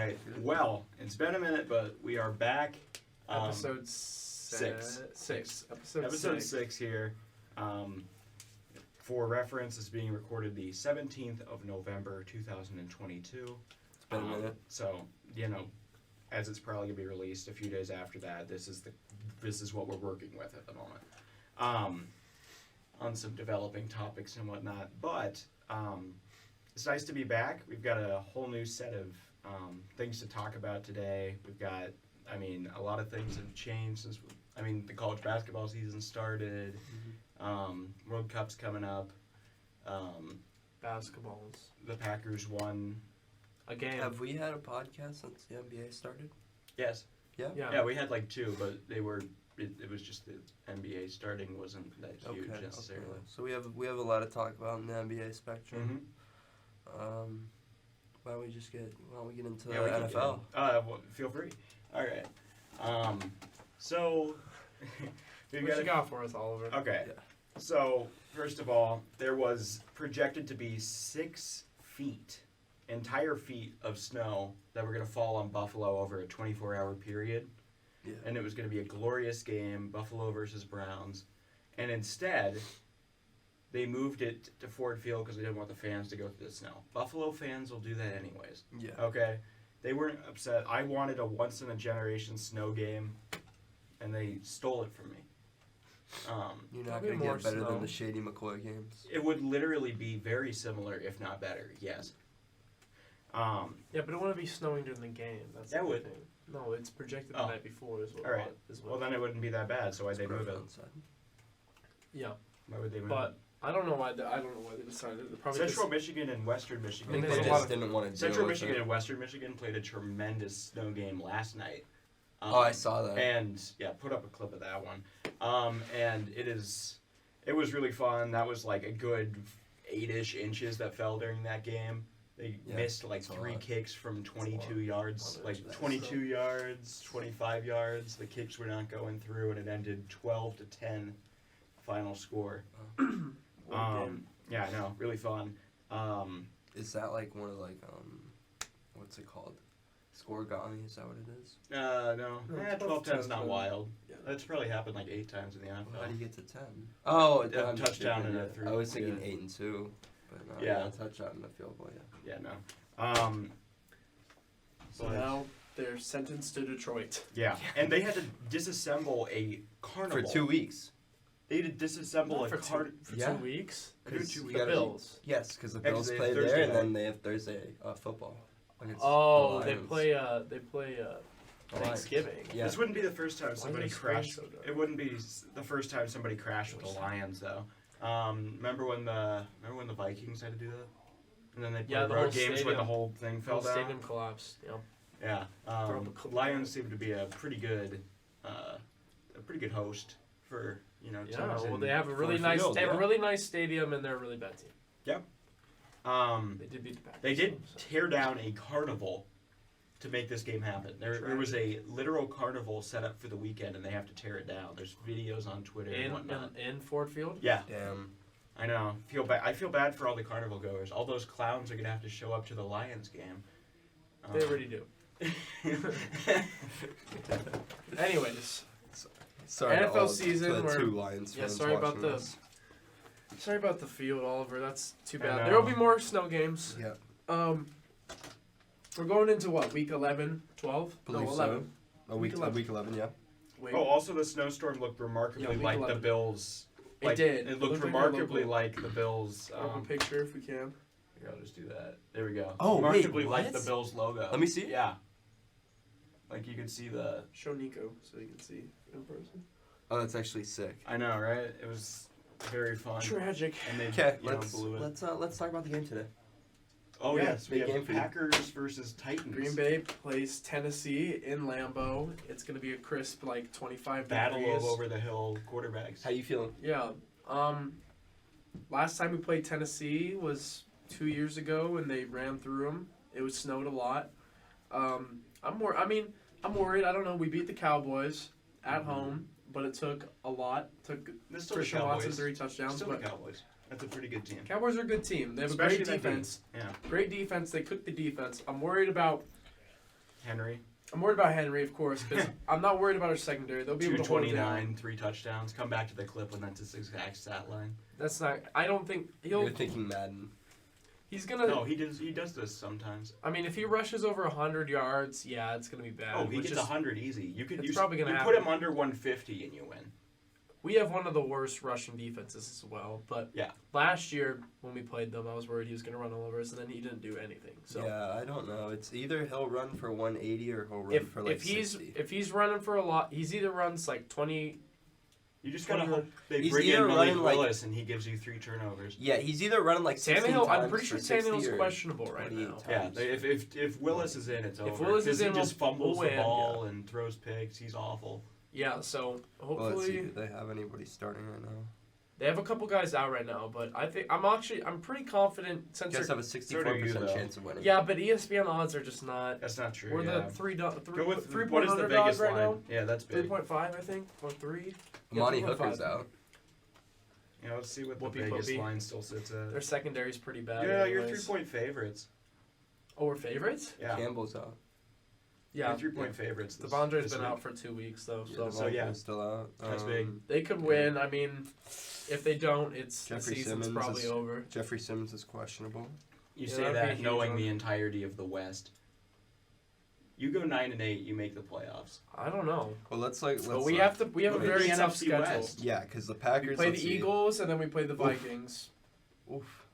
right. Well, it's been a minute, but we are back. Episode 6. Episode 6 here. For reference, is being recorded the 17th of November, 2022. It's been a minute. So, as it's probably going to be released a few days after that, this is what we're working with at the moment. On some developing topics and whatnot. But it's nice to be back. We've got a whole new set of things to talk about today. We've got, a lot of things have changed since, the college basketball season started. World Cup's coming up. Basketballs. The Packers won. Again. Have we had a podcast since the NBA started? Yes. Yeah? Yeah, we had like 2, but they were... It was just the NBA starting wasn't that huge necessarily. Okay. So we have a lot to talk about in the NBA spectrum. Why don't we get into the NFL? Well, feel free. All right. So what you got for us, Oliver? Okay. Yeah. So first of all, there was projected to be 6 entire feet of snow that were going to fall on Buffalo over a 24-hour period. Yeah. And it was going to be a glorious game, Buffalo versus Browns. And instead, they moved it to Ford Field because they didn't want the fans to go through the snow. Buffalo fans will do that anyways. Yeah. Okay? They weren't upset. I wanted a once-in-a-generation snow game, and they stole it from me. You're not going to get better than the Shady McCoy games. It would literally be very similar, if not better, yes. Yeah, but it wouldn't be snowing during the game. That's that the would. Thing. No, it's projected the night before. All right. Well, then it wouldn't be that bad. So why'd they move it? Yeah. Why would they move it? But I don't know why they decided. Central Michigan and Western Michigan. They just didn't want to deal Central with Michigan it. and Western Michigan played a tremendous snow game last night. I saw that. And put up a clip of that one. And it was really fun. That was like a good 8-ish inches that fell during that game. They missed like 3 kicks from 22 yards, like 22 yards, 25 yards. The kicks were not going through, and it ended 12-10 final score. Yeah, no, really fun. Is that like one of what's it called? Scoregami, is that what it is? No. 12-10 is not wild. Yeah. That's probably happened like 8 times in the NFL. How do you get to 10? Oh, a touchdown and a 3. I was thinking 8 and 2. But no, a touchdown and a field goal, Yeah, no. So now they're sentenced to Detroit. Yeah, and they had to disassemble a carnival. For 2 weeks. They had to disassemble for 2 weeks? The Bills. Yes, because the Bills play there, and then they have Thursday football. Oh, they play Thanksgiving. Yeah. This wouldn't be the first time somebody crashed. It wouldn't be the first time somebody crashed with the Lions, though. Remember when the Vikings had to do that? And then they played road games when the whole thing fell down? The stadium collapsed, Yeah. Lions seem to be a pretty good host for, teams. Yeah, well, they have a really nice stadium, and they're a really bad team. Yep. They did beat the Packers. They did tear down a carnival to make this game happen. There was a literal carnival set up for the weekend, and they have to tear it down. There's videos on Twitter and whatnot. In Ford Field? Yeah. Damn. I know. I feel bad for all the carnival goers. All those clowns are going to have to show up to the Lions game. They already do. Anyways. Sorry NFL season. To the 2 Lions fans sorry about the field, Oliver. That's too bad. There will be more snow games. Yeah. We're going into what, week 11, 12? No, 11. So. Week 11, yeah. Wait. Oh, also the snowstorm looked remarkably like 11. The Bills. It did. It looked remarkably like the Bills. A picture if we can. Here, I'll just do that. There we go. Oh, remarkably like the Bills logo. Let me see. Yeah. Like you could see the... Show Nico so you can see in person. Oh, that's actually sick. I know, right? It was very fun. Tragic. And they blew it. Let's talk about the game today. Oh, yes. We big have game Packers versus Titans. Green Bay plays Tennessee in Lambeau. It's going to be a crisp, 25 Battle degrees. of over-the-hill quarterbacks. How you feeling? Yeah. Last time we played Tennessee was 2 years ago, and they ran through them. It was snowed a lot. I'm worried. I don't know. We beat the Cowboys at home, but it took a lot. Christian Watson 3 touchdowns. Still the Cowboys. That's a pretty good team. Cowboys are a good team. They have a great defense. Yeah. Great defense. They cook the defense. I'm worried about Henry. I'm worried about Henry, of course, because I'm not worried about our secondary. They'll be able to hold it down. 229, 3 touchdowns. Come back to the clip when that's his exact stat line. That's not. I don't think he'll. You're thinking Madden. He's gonna. No, he does this sometimes. I mean, if he rushes over 100 yards, yeah, it's gonna be bad. Oh, he which gets is- 100 easy. it's probably gonna you happen. put him under 150 and you win. We have one of the worst rushing defenses as well. But Yeah. last year when we played them, I was worried he was gonna run all over us, and then he didn't do anything. So Yeah, I don't know. It's either he'll run for 180 or he'll run for like if he's 60. if he's running for a lot, he's either runs like 20. You just gotta hope they He's bring either in Malik running, like- Willis and he gives you 3 turnovers. Yeah, he's either running like 16 Tannehill, times I'm pretty sure for 60 Tannehill's or questionable right 28 now. Yeah, times. if Willis is in, it's over. Willis is 'Cause he in, just we'll fumbles win, the ball and throws picks. He's awful. Yeah, so Well, let's see. hopefully Do they have anybody starting right now? they have a couple guys out right now, but I think I'm pretty confident since You guys they're, have a So do 64% you, chance of winning. yeah, but ESPN odds are just not. That's not true. We're yeah. the three Go with 3 what point is the underdogs Vegas right line? now. Yeah, that's big. 3.5, I think, or 3. Amani 3.5. Hooker's out. Yeah, let's see what the Whoopie Vegas whoopie. line still sits at. Their secondary's pretty bad. Yeah, you're anyways. 3-point favorites. Oh, we're favorites? Yeah, Campbell's out. Yeah. you're 3-point favorites. Devondre's this been week. out for 2 weeks though, Yeah, so So, yeah. Devontae's still out. That's big. they could win. I mean, if they don't, it's Jeffrey the season's Simmons probably is- over. Jeffrey Simmons is questionable. You Yeah, say that'd be a that huge knowing one. the entirety of the West. You go 9-8, you make the playoffs. I don't know, Well, but we have a Look at very the tough NFC schedule. West. Yeah, because the We Packers play let's the see. Eagles and then we play the Vikings. Oof.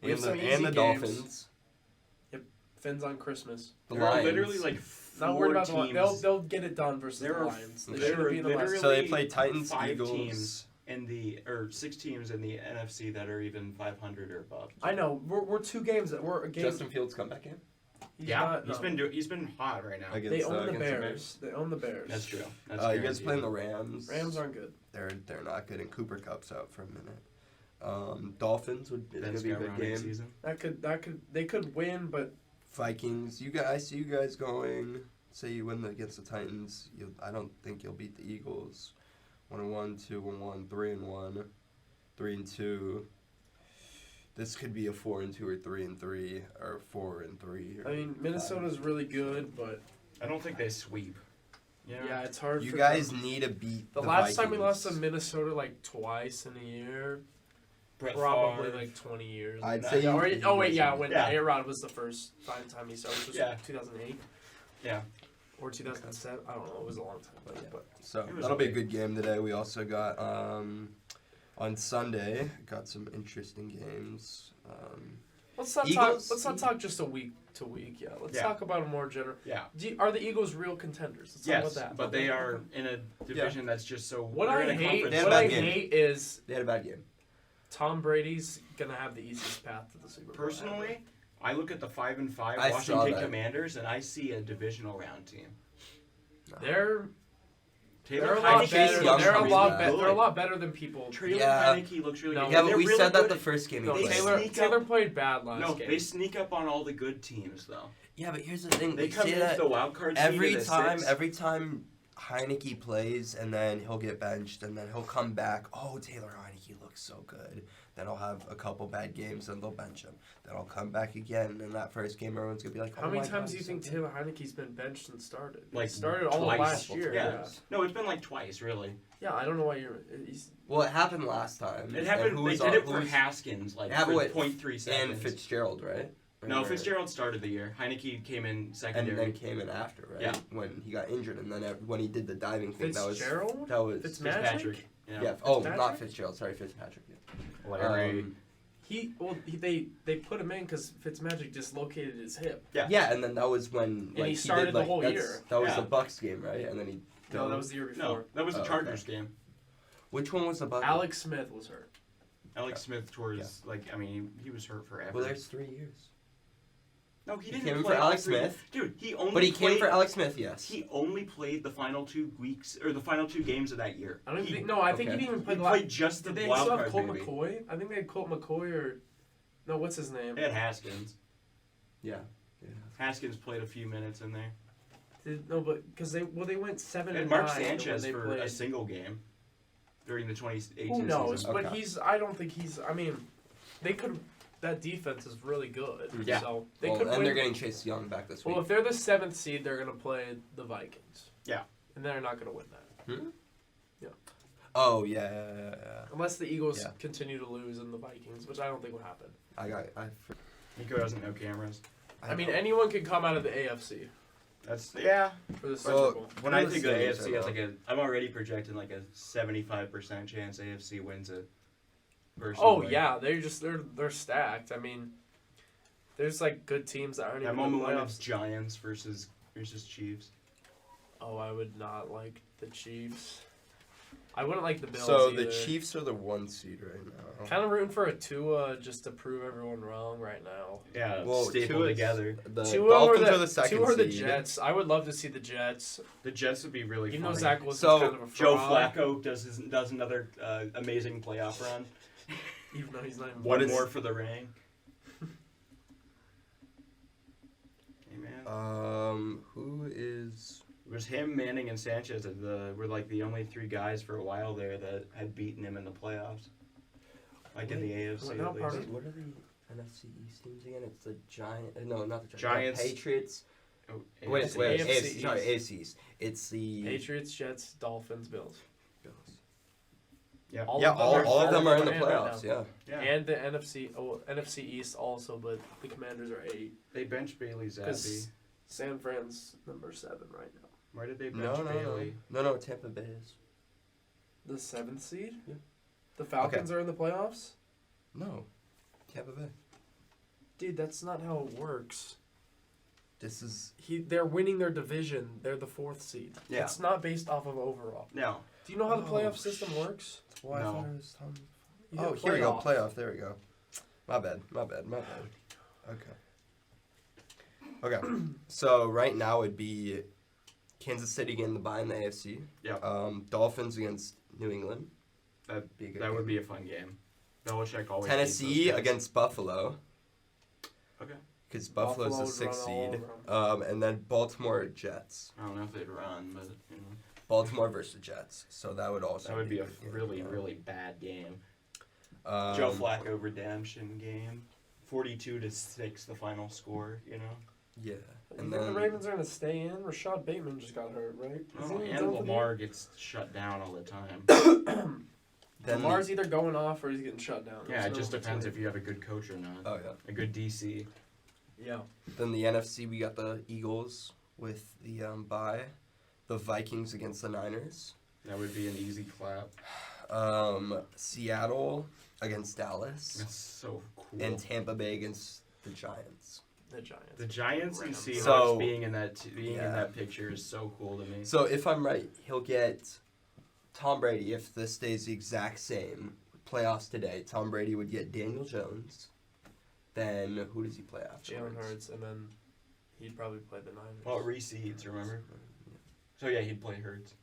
We have And some the, easy and the games. Dolphins. Fins on Christmas. The There are Lions. literally like Not 4 worried about the teams. Lions. They'll get it done versus There the are- Lions. They there shouldn't are be in the West. literally So they play Titans, 5 Eagles. teams in the or 6 teams in the NFC that are even 500 or above. I know. We're 2 games. We're a game. Justin Fields comeback game. He's Yeah, not, he's no. he's been hot right now. Against, They own the against Bears. They own the Bears. That's true. That's you guys guaranteed. playing the Rams. Rams aren't good. They're not good, and Cooper Cup's out for a minute. Dolphins would it's Ben gonna be a good Skowronek game. season. They could win, but Vikings. I see you guys going. Say you win against the Titans. I don't think you'll beat the Eagles. 1-1, 2-1, 3-1, 3-2. This could be a 4-2 or 3-3 or 4-3. I mean Minnesota's really good, but I don't think they sweep. yeah, it's hard. You for guys them. need to beat The the last time we Vikings. lost to Minnesota like twice in a year, Brett probably Favre. like 20 years. I'd Nah. say. Yeah, you- oh wait, yeah, when Yeah. A-Rod was the first time he started, which was Yeah. 2008 Yeah. or 2007. I don't know. It was a long time ago. But yeah. But So It was that'll be a okay. good game today. We also got on Sunday got some interesting games. let's not Eagles- talk. Let's not talk just a week to week. Yeah, let's Yeah. talk about a more general. Yeah. Are the Eagles real contenders? Let's talk Yes, about that. but Okay. they are in a division that's just so. What they're I in a hate, conference They had what a I bad game. hate is They had a bad game. Tom Brady's gonna have the easiest path to the Super Bowl. Personally, I look at the 5-5 I saw Washington that. Commanders, and I see a divisional round team. they're Taylor a lot Heinicke better. young They're a comes lot back. better. They're a lot better than people. Taylor Yeah. Heinicke looks really No. good. Yeah, And but they're we really said that good. the first game he No, They played. Taylor sneak Taylor up- played bad last No, game. they sneak up on all the good teams, though. Yeah, but here's the thing. They we come say into that the wild card seed every at a time. 6. Every time Heineke plays, and then he'll get benched, and then he'll come back. Oh, Taylor Heineke looks so good. Then he'll have a couple bad games, and they'll bench him. Then I'll come back again, and that first game, everyone's gonna be like, How "Oh many my times God, do you he's think so good." Taylor Heineke's been benched and started? Like, He started all of twice. last year. Yeah. No, it's been like twice, really. Yeah, I don't know why you're. He's, Well, it happened last time. It and happened. who They was did on- it who for was- Haskins, like Yeah, for but- 0.3 and seconds. Fitzgerald, right? No, Or- Fitzgerald started the year. Heineke came in and secondary. then came in after, right? Yeah. When he got injured, and then when he did the diving thing, Fitzgerald? that was Fitzmagic? Yeah. Oh, Fitzpatrick? not Fitzgerald. Sorry, Fitzpatrick. Yeah. Larry. They put him in because Fitzmagic dislocated his hip. Yeah. Yeah, and then that was when And like, he did, started the like, whole that's- year. That was Yeah. the Bucks game, right? And then he. No, that was the year before. No, that was the Oh, Chargers game. Which one was the Bucks? Alex Smith was hurt. Alex Smith towards he was hurt forever. Well, there's 3 years. no, he he didn't came in play for all Alex 3 Smith. Dude, he only. But he came played, for Alex Smith, yes. He only played the final 2 weeks or the final 2 games of that year. I don't he, think. No, I think he okay. didn't even He play the played just the Did they wild still have card Colt baby. McCoy? I think they had Colt McCoy or. No, what's his name? They had Haskins. Yeah. Haskins played a few minutes in there. No, but because they went 7 And and Mark 9 Sanchez when they for played. a single game during the 2018 Who knows? season. But Okay. I don't think he's. I mean, they that defense is really good. Yeah. So they Well, could and win. they're getting Chase Young back this week. Well, if they're the 7th seed, they're gonna play the Vikings. Yeah. And they're not gonna win that Oh yeah. unless the Eagles Yeah. continue to lose in the Vikings, which I don't think will happen. Nico doesn't know cameras. I mean, anyone can come out of the AFC That's for the Super Well, Bowl. When Who I are the think of standings AFC, right it's now? like I'm already projecting like a 75% chance AFC wins it. Oh Personally. yeah, they're stacked. I mean, there's like good teams that aren't That even in the moment when it's playoffs. Giants versus Chiefs. Oh, I would not like the Chiefs. I wouldn't like the Bills. So either. the Chiefs are the 1 seed right now. Kind of rooting for a Tua just to prove everyone wrong right now. Yeah, Well, stapled Tua's- together. The Tua Dolphins or are the second Tua or the seed. Jets. I would love to see the Jets. The Jets would be really Even funny. though Zach Wilson's So, kind of a Joe fraud, Flacco does another amazing playoff run. even though he's not even. One is- more for the ring. Hey man. Who is? It was him, Manning, and Sanchez were like the only 3 guys for a while there that had beaten him in the playoffs. Like in the AFC Wait, no, at least. pardon? What are the NFC East teams again? It's the Giants. No, not the Giants. The Patriots. Oh, Wait, It's wait. AFC Sorry, East. AFC East. It's the Patriots, Jets, Dolphins, Bills. Yeah. All yeah, of them all of them are in the hand right playoffs. now. Yeah. Yeah. And the NFC East also, but the Commanders are 8. They benched Bailey Zappi. Because San Fran's number 7 right now. Why did they bench No, Bailey? no. Tampa Bay is. The 7th seed? Yeah. The Falcons are in the playoffs? No, Tampa Bay. Dude, that's not how it works. This is. They're winning their division. They're the 4th seed. Yeah. It's not based off of overall. No. Do you know how the Oh, playoff system works? Why No. I thought it was Tom. You Oh, get here we go. playoff. Playoff. There we go. My bad. Okay. So right now it'd be Kansas City getting the bye in the AFC. Yeah. Dolphins against New England. That Be a good that would game. be a fun game. Belichick always. Tennessee beats those guys. against Buffalo. Okay. Because Buffalo's Buffalo the would run 6th all seed. over 'em. And then Baltimore Jets. I don't know if they'd run, but you know, Baltimore versus Jets. So that would also that would be a good game, really, yeah. really bad game. Um, Joe Flacco redemption game. 42-6, the final score. You know. Yeah. You And think then the Ravens are going to stay in? Rashad Bateman just got hurt, right? Is Oh, he even and done for the Lamar gets shut down all the time. year? then Lamar's either going off or he's getting shut down. Yeah, There's it no just depends between. if you have a good coach or not. Oh yeah. A good DC. Yeah. Then the NFC, we got the Eagles with the bye. The Vikings against the Niners. That would be an easy clap. Seattle against Dallas. That's so cool. And Tampa Bay against the Giants. The Giants. The Giants and Rams. Seahawks So- being in that in Yeah. that picture is so cool to me. So if I'm right, he'll get Tom Brady, if this stays the exact same playoffs today, Tom Brady would get Daniel Jones. Then who does he play after? Jalen Hurts, and then he'd probably play the Niners. Well, it reseeds, remember? So yeah, he'd play Hurts.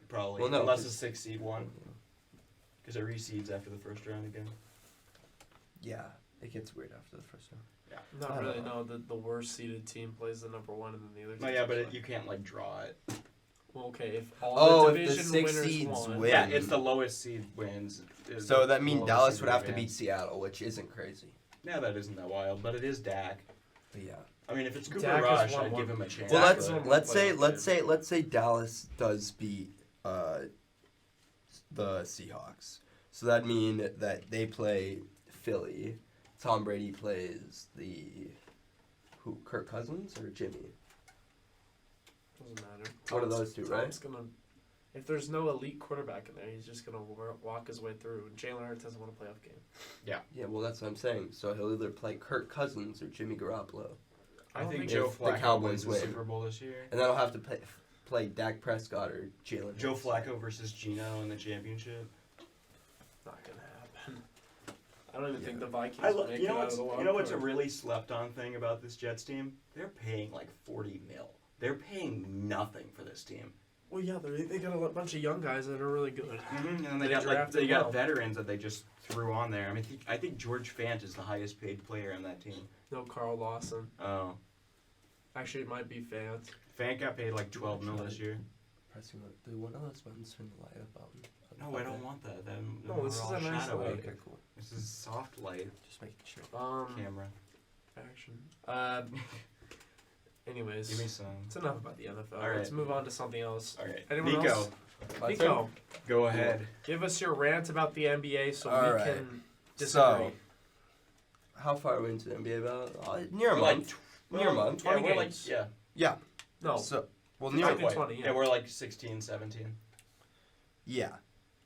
Probably. Well, no, Unless cause- the 6 seed won. Because it reseeds after the first round again. Yeah, it gets weird after the first round. Not really. No, the worst seeded team plays the number 1, and then the other. No, team yeah, but play. you can't like draw it. Well, okay, if all Oh, the if the division 6 winners seeds won, win. Yeah, it's the lowest seed wins. is So the that means lowest Dallas seed would have to advance. beat Seattle, which isn't crazy. Yeah, that isn't that wild, but it is Dak. But yeah. I mean, if it's Cooper Dak has Rush, won I'd one- give him a chance. Well, Dak let's has won one let's playoff say Dallas does beat the Seahawks. So that mean that they play Philly. Tom Brady plays Kirk Cousins or Jimmy? Doesn't matter. One of those two, right? Tom's gonna. If there's no elite quarterback in there, he's just gonna walk his way through. And Jalen Hurts hasn't won a playoff game. Yeah, well that's what I'm saying. So he'll either play Kirk Cousins or Jimmy Garoppolo, I don't think think Joe if the Flacco Cowboys wins the win. Super Bowl this year. and then I'll have to play Dak Prescott or Jalen. Joe Hurts. Flacco versus Gino in the championship. Not gonna happen. I don't even think the Vikings I make you it know out what's of the wild you know what's a card. really slept on thing about this Jets team? They're paying like $40 million. They're paying nothing for this team. Well, yeah, they got a bunch of young guys that are really good. And then they They got drafted they got well. veterans that they just threw on there. I mean, I think George Fant is the highest paid player on that team. No Carl Lawson. Oh, Actually, it might be Fant. Fant got paid like $12 million this year. Pressing do one of those buttons turn the light up on No, I don't want that. Then No, we're this is all a nice shadowy. light. Okay, cool. This is soft light Just making sure. camera. Action. Anyways, Give me some. it's enough about the NFL. All right. Let's move on to something else. All right, Anyone Nico, else? My turn? Nico, go ahead. give us your rant about the NBA so All we right. can disagree. So, how far are we into the NBA about? Near a We're month. Near a well, month. 20 yeah, we're games. like, no, So, well, Not near. even 20, yeah. Yeah, we're like 16, 17. Yeah.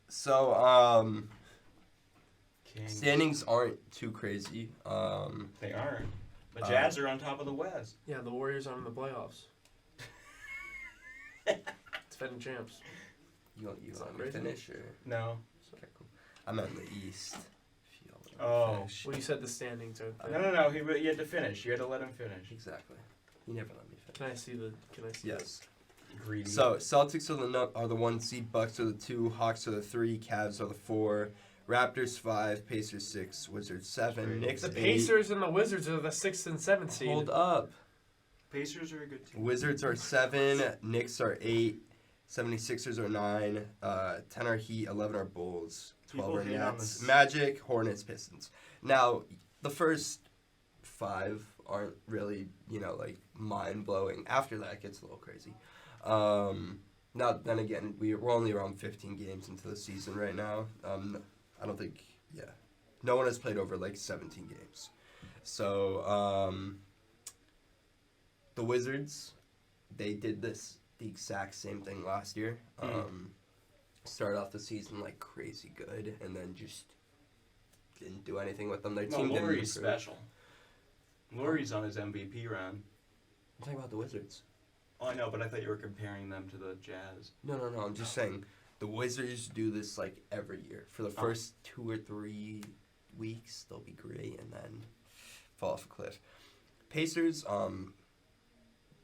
So, Kings. standings aren't too crazy. They aren't. The Jazz are on top of the West. yeah, the Warriors are in the playoffs. Defending champs. You Is that want me to crazy? finish or? No. Okay, cool. I'm in the East. If you all Oh. want me to finish. Well, you said the standings are. No. He had to finish. You had to let him finish. Exactly. You never let me finish. Can I see the? Can I see? Yes. Greedy. So Celtics are the 1 seed, Bucks are the 2, Hawks are the 3, Cavs are the 4, Raptors 5, Pacers 6, Wizards 7, Straight. Knicks The 8. Pacers and the Wizards are the 6th and 7th seed. Hold up. Pacers are a good team. Wizards are 7, Knicks are 8, 76ers are 9, 10 are Heat, 11 are Bulls, 12 People are hate on Nets, this. Magic, Hornets, Pistons. Now, the first 5 aren't really, like mind-blowing. After that, it gets a little crazy. Now, then again, we're only around 15 games into the season right now. I don't think, no one has played over like 17 games. So, the Wizards, they did the exact same thing last year. Started off the season like crazy good, and then just didn't do anything with them. Their No, team didn't Laurie's improve. special. Laurie's on his MVP run. I'm talking about the Wizards. Oh, I know, but I thought you were comparing them to the Jazz. No. I'm just saying the Wizards do this like every year. For the first 2 or 3 weeks, they'll be great, and then fall off a cliff. Pacers,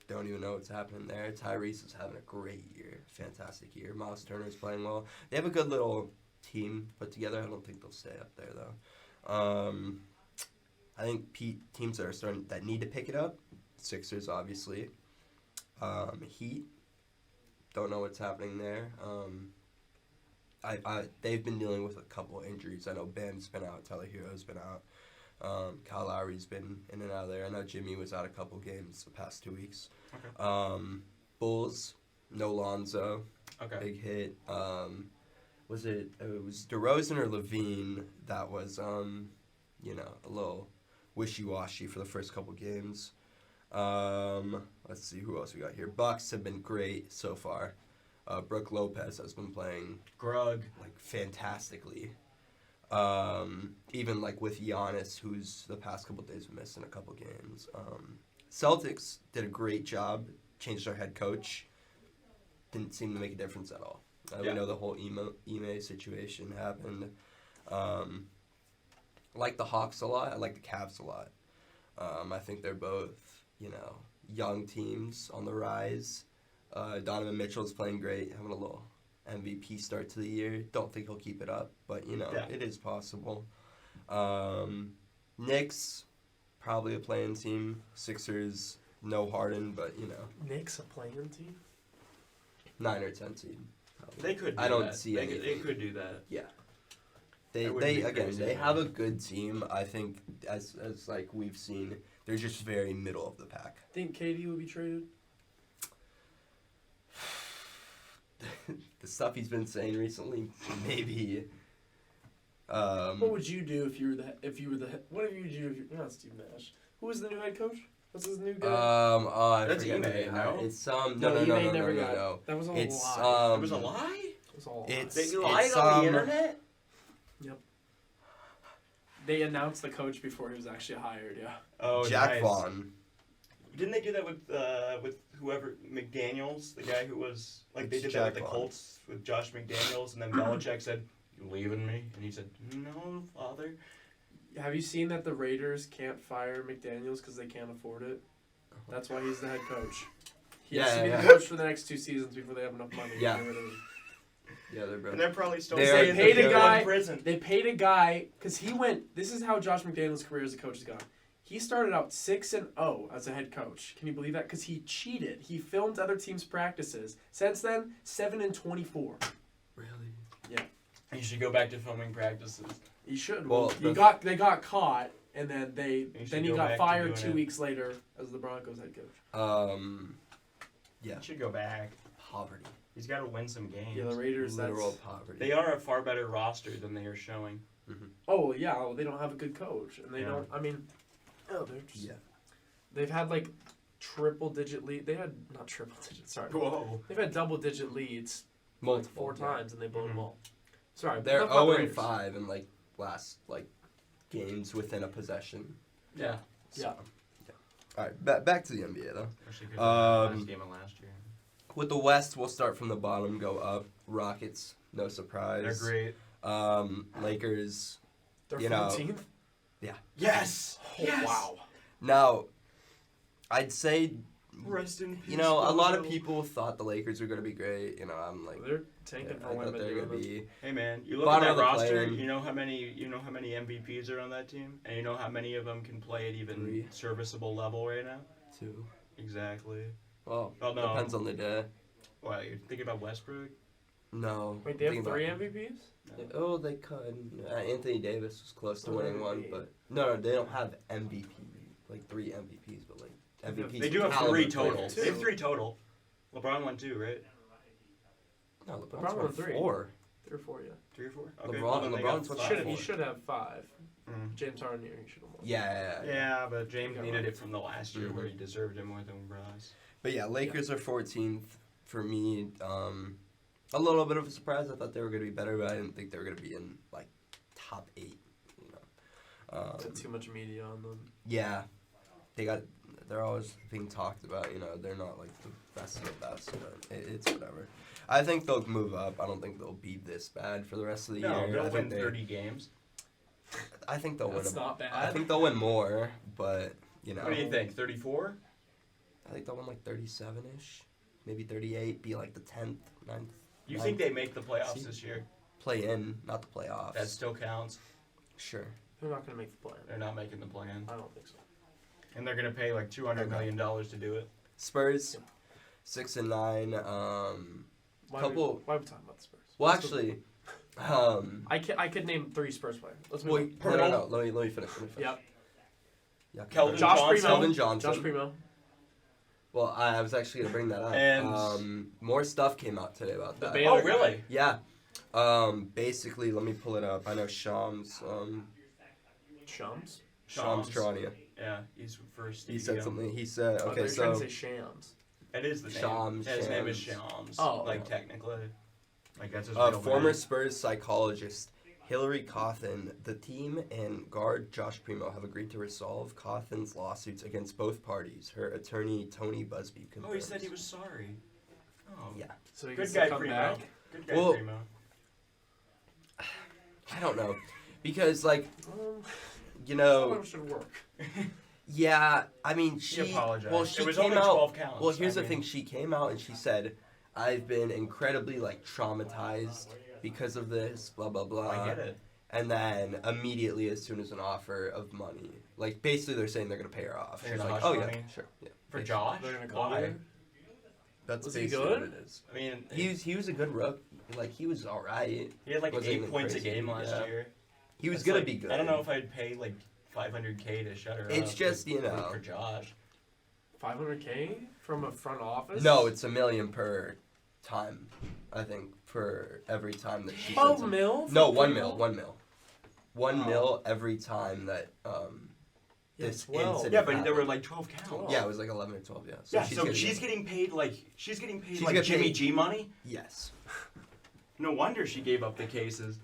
don't even know what's happening there. Tyrese is having a great year, fantastic year. Miles Turner's playing well. They have a good little team put together. I don't think they'll stay up there though. I think teams that need to pick it up. Sixers, obviously. Heat, don't know what's happening there. They've been dealing with a couple of injuries. I know Bam's been out, Tyler Hero's been out, Kyle Lowry's been in and out of there. I know Jimmy was out a couple games the past 2 weeks. Okay. Bulls, no Lonzo, Okay. big hit. It was DeRozan or Levine that was a little wishy-washy for the first couple games. Let's see who else we got here. Bucks have been great so far. Brooke Lopez has been playing Grug. like fantastically. Even like with Giannis, who's the past couple days missing a couple games. Celtics did a great job. Changed their head coach. Didn't seem to make a difference at all. We know the whole Ime situation happened. I like the Hawks a lot. I like the Cavs a lot. I think they're both, young teams on the rise. Donovan Mitchell's playing great, having a little MVP start to the year. Don't think he'll keep it up, but, it is possible. Knicks, probably a playing team. Sixers, no Harden, but, Knicks a playing team. 9 or 10 seed. Probably. They could do I don't that. see they anything. They could do that. Yeah. That wouldn't They be crazy, they though. have a good team. I think as like we've seen, they're just very middle of the pack. Think KD would be traded? The stuff he's been saying recently, maybe. What would you do if you were what would you do if you're not Steve Nash? Who was the new head coach? What's his new guy? I That's forget. Ime, no? It's Ime never got it. no. That was all It's a lie. It was a lie? It was all a lie. it's- They lied on the internet? They announced the coach before he was actually hired. Yeah. Oh, Jack nice. Vaughn. Didn't they do that with whoever McDaniels, the guy who was like they It's did Jack that with the Vaughn. Colts with Josh McDaniels, and then Belichick said, "You leaving me?" And he said, "No, father." Have you seen that the Raiders can't fire McDaniels because they can't afford it? That's why he's the head coach. He has to be Yeah. the coach for the next 2 seasons before they have enough money. to Yeah. get rid of him. Yeah, they're broke. And they're probably still They saying paid that a they're guy- in prison. They paid a guy because he went. This is how Josh McDaniels' career as a coach has gone. He started out 6-0 as a head coach. Can you believe that? Because he cheated. He filmed other teams' practices. Since then, 7-24. Really? Yeah. You should go back to filming practices. He should. Well, They got caught, and then should he go got back to fired doing 2 it. weeks later as the Broncos head coach. Yeah. You should go back. Poverty. He's got to win some games. Yeah, the Raiders. Literal That's. poverty. They are a far better roster than they are showing. Oh yeah, well, they don't have a good coach, and they Yeah. don't. I mean, they're just. Yeah. They've had like triple-digit lead. They had not triple-digit. Sorry. Whoa. They've had double-digit leads Multiple. 4 times, and they blown them Mhm. all. Sorry, They're enough about the 0-5 Raiders. in like last games within a possession. Yeah. Yeah. All right, back to the NBA though. Especially because of the Um, last game of last year. With the West, we'll start from the bottom, go up. Rockets, no surprise. They're great. Lakers. They're you know, 14th. Yes. Oh, Yes. wow. Now, I'd say, Rest in peace. you know, a lot of Bozo. people thought the Lakers were gonna be great. You know, I'm like, They're yeah, tanking I for thought women. they were gonna doing be. Hey man, you look Bottom at of that the roster. play-in. You know how many MVPs are on that team, and you know how many of them can play at even 3. serviceable level right now. 2. Exactly. Well, Oh, no. depends on the day. Wow, you're thinking about Westbrook? No. Wait, they have think 3 about- MVPs? Oh, they could. Anthony Davis was close to Oh, winning they- one, but no, they don't have MVP, like 3 MVPs, but like MVPs. They do have caliber 3 total. players. They have 3 total. LeBron won 2, right? No, LeBron LeBron's won won 3. 4. 3 or 4, yeah. 3 or 4? LeBron's won Should have. 5. You should have 5. Mm. James Harden, you should have won. Yeah. Yeah, but James Yeah, needed right. it from the last year where he deserved it more than Bryce. But yeah, Lakers are 14th for me. A little bit of a surprise. I thought they were going to be better, but I didn't think they were going to be in like top 8. You know. Too much media on them. Yeah, they're always being talked about. You know, they're not like the best of the best, but it's whatever. I think they'll move up. I don't think they'll be this bad for the rest of the No, year. they'll I win think 30 games. I think they'll That's win. not bad. I think they'll win more, but you know. What do you think? 34? I think they'll win like 37-ish, maybe 38. Be like the 10th, 9th. You 9th. think they make the playoffs See? this year? Play in, not the playoffs. That still counts. Sure. They're not going to make the play. They're not making the plan. I don't think so. And they're going to pay like $200 million to do it. Spurs, 6 and 9. Why Couple- Why are we talking about the Spurs? Well, What's the- actually, I could name 3 Spurs players. Let's move well, on. no. Let me finish. Yep. Yeah. Keldon Josh Johnson. Primo. Keldon Johnson. Josh Primo. Well, I was actually gonna bring that up. And- More stuff came out today about The that. Baylor Oh, really? Yeah. Basically, let me pull it up. I know Shams. Shams. Shams Charania. Yeah, he's first. He said something. He said, Oh, okay, they're trying so to say Shams. It is the name. Shams, His name is Shams. Shams. Oh. Like technically. Like that's his real former name. Spurs psychologist Hillary Cawthon, the team and guard Josh Primo have agreed to resolve Cawthon's lawsuits against both parties. Her attorney Tony Busby confirms. Oh, he said he was sorry. Oh. Yeah. So he Good gets guy, to come Primo. back. Good guy, Well- Primo. I don't know, because like you Some of know, them should work. yeah. I mean, He she apologized. well, she it was came only out. 12 counts. Well, here's I the mean, thing. She came out and she said, "I've been incredibly like traumatized because of this." Blah blah blah. I get it. And then immediately, as soon as an offer of money, like basically they're saying they're gonna pay her off. They're She's gonna like, hush "Oh yeah, money? sure, yeah." For Josh? They're gonna call Why? her. That's Was he basically good? what it is. I mean, He was a good rook. Like he was all right. he had like wasn't 8 even points crazy, a game last yeah. year. He was It's gonna like, be good. I don't know if I'd pay like $500K to shut her up. It's just, for- you know. For Josh. $500K from a front office. No, it's $1 million per time. I think for every time that she. Oh, sends him. mil. No, for 1 Primo? mil. 1 mil. 1 Oh. mil every time that Yeah, this 12. incident. Yeah, but there happened. were like 12 counts. 12. Yeah, it was like 11 or 12. Yeah. Yeah, so she's getting paid like she's getting She's like getting Jimmy paid- G money. Yes. No wonder she gave up the cases.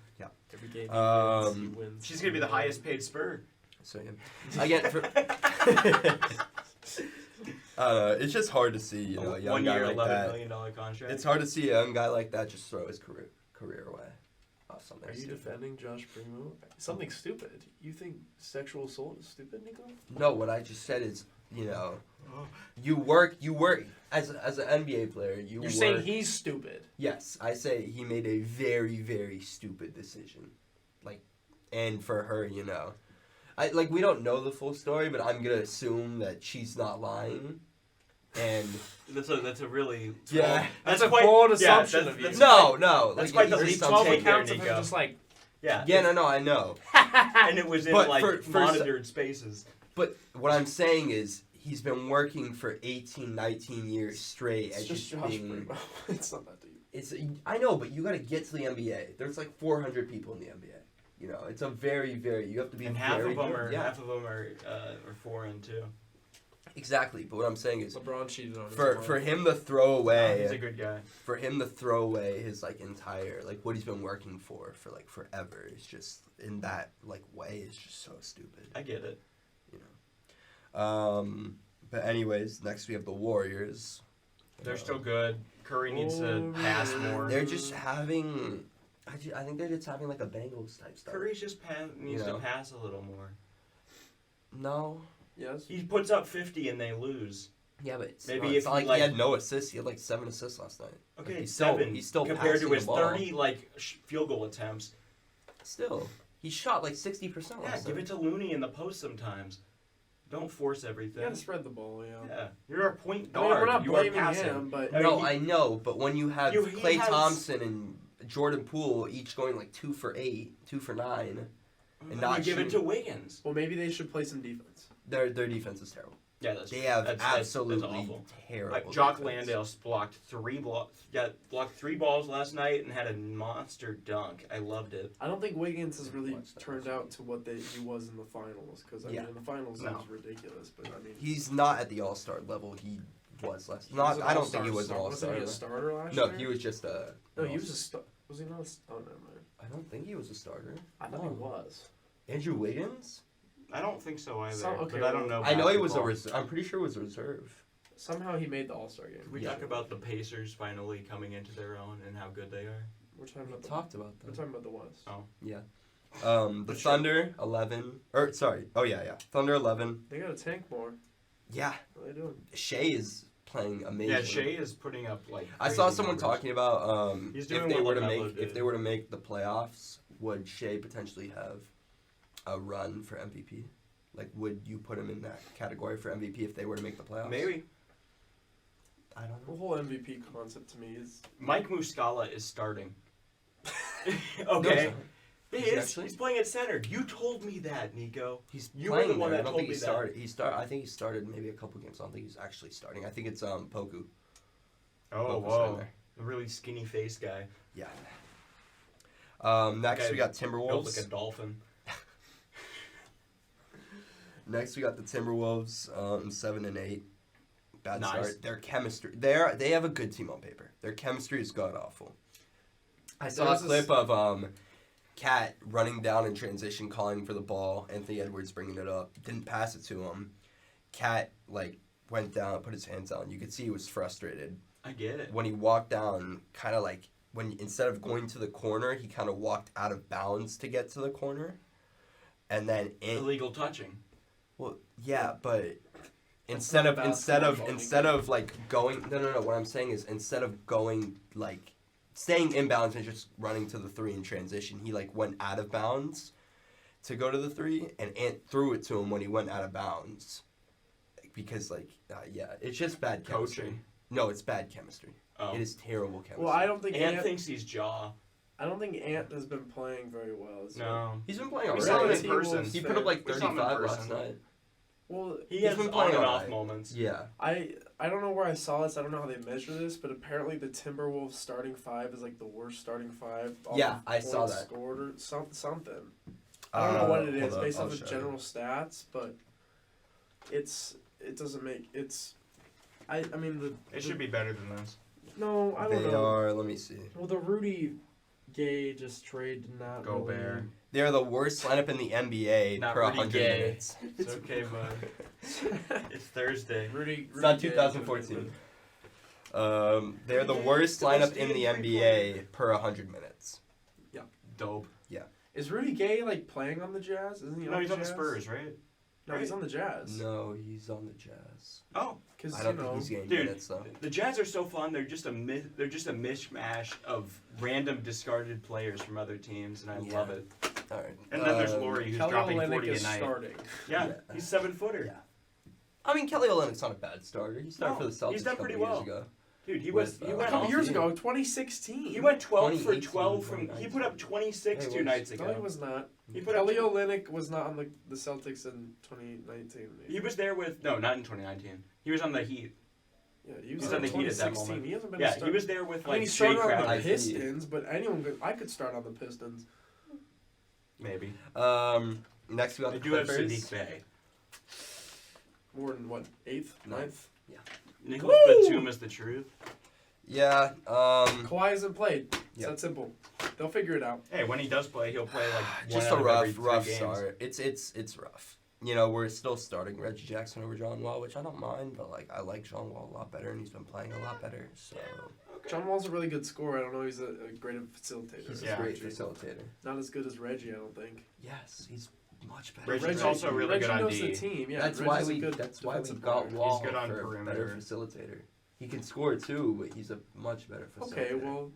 Every game he Um, wins, he wins. She's gonna be the highest paid Spur. So yeah. Again, for it's just hard to see, you know, a young 1 guy year, like $11 that. million contract. It's hard to see a young guy like that just throw his career away. Oh, something Are you stupid. defending Josh Primo? Something stupid. You think sexual assault is stupid, Nico? No, what I just said is, you know, Oh. you work as an NBA player. You're work. saying he's stupid. Yes, I say he made a very, very stupid decision. Like, and for her, you know, we don't know the full story, but I'm gonna assume that she's not lying. and That's a really Yeah. That's a quite, bold yeah, assumption that's- of you. that's no, That's like, quite the at leap least to I'm 12 take taking- there, accounts of him Nico. just like. Yeah, Yeah, no, I know. and it was in But like for monitored spaces. But what I'm saying is, he's been working for 18, 19 years straight It's at just just Josh being. Primo. It's not that deep. It's I know, but you got to get to the NBA. There's like 400 people in the NBA. You know, it's a very, very. You have to be. And half very of them good. are Yeah, are foreign too. exactly. But what I'm saying is, LeBron cheated on his for wife. him to throw away. He's a good guy. For him to throw away his like entire like what he's been working for like forever is just in that like way is just so stupid, I get it. you know. But anyways, next we have the Warriors. They're still good. Curry needs to Oh, pass more. They're just having. I think they're just having like a Bengals type stuff. Curry's just needs You know? to pass a little more. No. Yes. He puts up 50 and they lose. Yeah, but it's Maybe not, if it's not he, like like- he had no assists. He had like 7 assists last night. Okay, he's still- 7 he's still compared to passing his the ball. 30 like field goal attempts. Still, he shot like 60% Yeah, last give night. it to Looney in the post sometimes. Don't force You everything. gotta spread the ball, yeah. Yeah, you're a point I mean, guard. we're not you are blaming passing. him, but I mean, No, he- I know, but when you have he Klay has- Thompson and Jordan Poole each going like 2 for 8, 2 for 9, and not you give it to shooting. Wiggins. well, maybe they should play some defense. their defense is terrible. Yeah, that's They have that's absolutely awful. terrible. Like Jock defense. Landale blocked 3 blocked 3 balls last night and had a monster dunk. I loved it. I don't think Wiggins has really Watch that. turned out to what he was in the finals. Because Yeah. mean, in the finals it No. was ridiculous. But I mean, He's not at the All-Star level he was last. he Not. was an I don't think he all-star was an star- All-Star. Wasn't he a starter last No, year? he was just a. No, he was a star. Was he not? Oh, never mind. I don't think he was a starter. I thought No. he was. Andrew Wiggins? I don't think so either. Okay, but I don't well- know. I know he was a basketball. reserve. I'm pretty sure it was a reserve. Somehow he made the All Star game. Can we Yeah. talk about the Pacers finally coming into their own and how good they are? We're talking We about talked about We're that. talking about the West. Oh. Yeah. The But sure. Thunder 11. Or sorry. Oh yeah. Thunder 11. They gotta tank more. Yeah. What are they doing? Shea is playing amazing. Yeah, Shea is putting up like. I saw crazy someone numbers. talking about He's if doing they what were to LaMelo make did. the playoffs, would Shea potentially have a run for MVP? Like, would you put him in that category for MVP if they were to make the playoffs? Maybe. I don't The know. whole MVP concept to me is Mike Muscala is starting. No, Okay. he's He not. is. Actually? He's playing at center. You told me that, Nico. He's You were playing the one there. that I don't told think he me that. started. I think he started maybe a couple games. I don't think he's actually starting. I think it's Poku. Oh, Poku's whoa. in there. A really skinny face guy. Yeah. Next Okay, we got Built Timberwolves. like a dolphin. Next we got the Timberwolves, 7 and 8. Bad Nice. start. Their chemistry. They have a good team on paper. Their chemistry is god awful. I saw There's a this- clip of Cat running down in transition, calling for the ball. Anthony Edwards bringing it up. Didn't pass it to him. Cat went down, put his hands down. You could see he was frustrated. I get it. When he walked down, kind of like when instead of going to the corner, he kind of walked out of bounds to get to the corner, and then Illegal touching. well, yeah, but That's instead not of going no, what I'm saying is instead of going staying inbounds and just running to the 3 in transition, he went out of bounds to go to the 3, and Ant threw it to him when he went out of bounds because it's just bad chemistry. Coaching. No, it's bad chemistry. Oh. It is terrible chemistry. well, I don't think Ant Ant. thinks he's jaw. I don't think Ant has been playing very well. No. He's been playing We alright. saw him in T-Wolves person. He fan. put up like We saw him in 35 last person. night. Well, He He's has been on playing and alright. off moments. Yeah. I don't know where I saw this. I don't know how they measure this, but apparently the Timberwolves starting 5 is like the worst starting 5. off Yeah, of I saw points that. Scored or something. I don't know what it is Hold up, based I'll off of show you. general stats, but it doesn't make it's. I mean It should be better than this. No, I don't They know. are. Let me see. Well, the Rudy Gay just trade did not Go really- Bear. They are the worst lineup in the NBA Not per Rudy 100 Gay. minutes. It's okay, bud. It's Thursday. Rudy. It's not Gay 2014. They're the Okay, worst the lineup most in the injury NBA per 100 minutes. Dope. Is Rudy Gay playing on the Jazz? Isn't he? No, on he's the on the Jazz? Spurs, right? No, he's on the Jazz. No, he's on the Jazz. Oh, Because I don't think he's getting Dude. minutes though. the Jazz are so fun. They're just a mishmash of random discarded players from other teams, and I Yeah. love it. All right. And then there's Laurie, who's Kelly dropping Olynyk 40 a is night. starting. Yeah, Yeah. he's 7-footer. Yeah. I mean, Kelly Olynyk's not a bad starter. He started No, for the Celtics he's done a couple pretty years well. ago. Dude, he With, went A a couple off. years ago, 2016. He went 12 for 2018, 12 from. He put up 26 Hey, 2 what's- nights No, he ago. was not. He put up. Kelly Olynyk was not on the Celtics in 2019. Maybe. He was there with not in 2019. He was on the Heat. Yeah, he was He's in on the Heat at that 2016. moment. He hasn't been. Yeah, a he starter. was there with I mean, he Jay started on Crowder. the I see. Pistons, but I could start on the Pistons. Maybe. Next we got They the do have Clippers. Sadiq Bey. More than what? 8th, 9th. Nicholas Woo! Batum is the truth. Yeah. Kawhi hasn't played. It's Yeah. that simple. They'll figure it out. Hey, when he does play, he'll play like Just one a out of every rough 3 games. start. It's rough. You know, we're still starting Reggie Jackson over John Wall, which I don't mind, but like I like John Wall a lot better, and he's been playing a lot better. So John Wall's a really good scorer. I don't know. He's a great facilitator. he's Yeah. a great facilitator. Not as good as Reggie, I don't think. Yes, he's much better. Reggie's Reggie- also really Reggie good on knows D. the team. Yeah, that's Reggie's why a good That's why we defensive got player. Wall He's good on for a perimeter. better facilitator. He can score too, but he's a much better facilitator. Okay, well,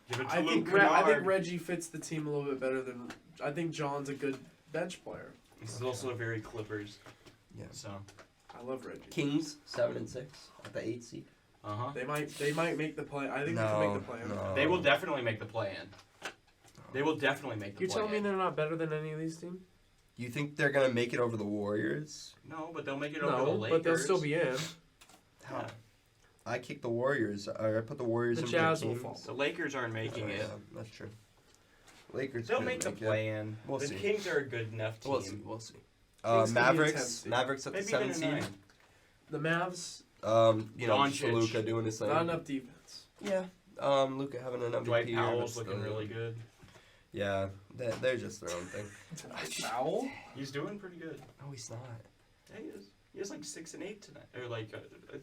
Give it to I Luke think Kennard. Reggie fits the team a little bit better than. I think John's a good bench player. This is also very Clippers. Yeah. So, I love Reggie. Kings 7-6 at the 8th seed. They might make the play. I think they can make the play. No. they will definitely make the play-in. They will definitely make the You're telling me play-in. they're not better than any of these teams? You think they're gonna make it over the Warriors? No, but they'll make it over the No, Lakers. but they'll still be in. Yeah. I kicked the Warriors. I put the Warriors The in. Jazz for will Kings. fall. The Lakers aren't making it. Yeah, that's true. Lakers. They'll could make the it. play-in. We'll the see. Kings are a good enough team. We'll see. We'll see. Kings could be a 10th Mavericks. seed. Mavericks at the Maybe even 7th a seed. 9. The Mavs, You know, Doncic. Luka doing his thing. not enough defense. Yeah. Luka having an MVP Dwight year, Powell's but looking still- really good. Yeah, they're just their own thing. Foul? He's doing pretty good. No, he's not. Yeah, he is. He has like 6 and 8 tonight. Or like,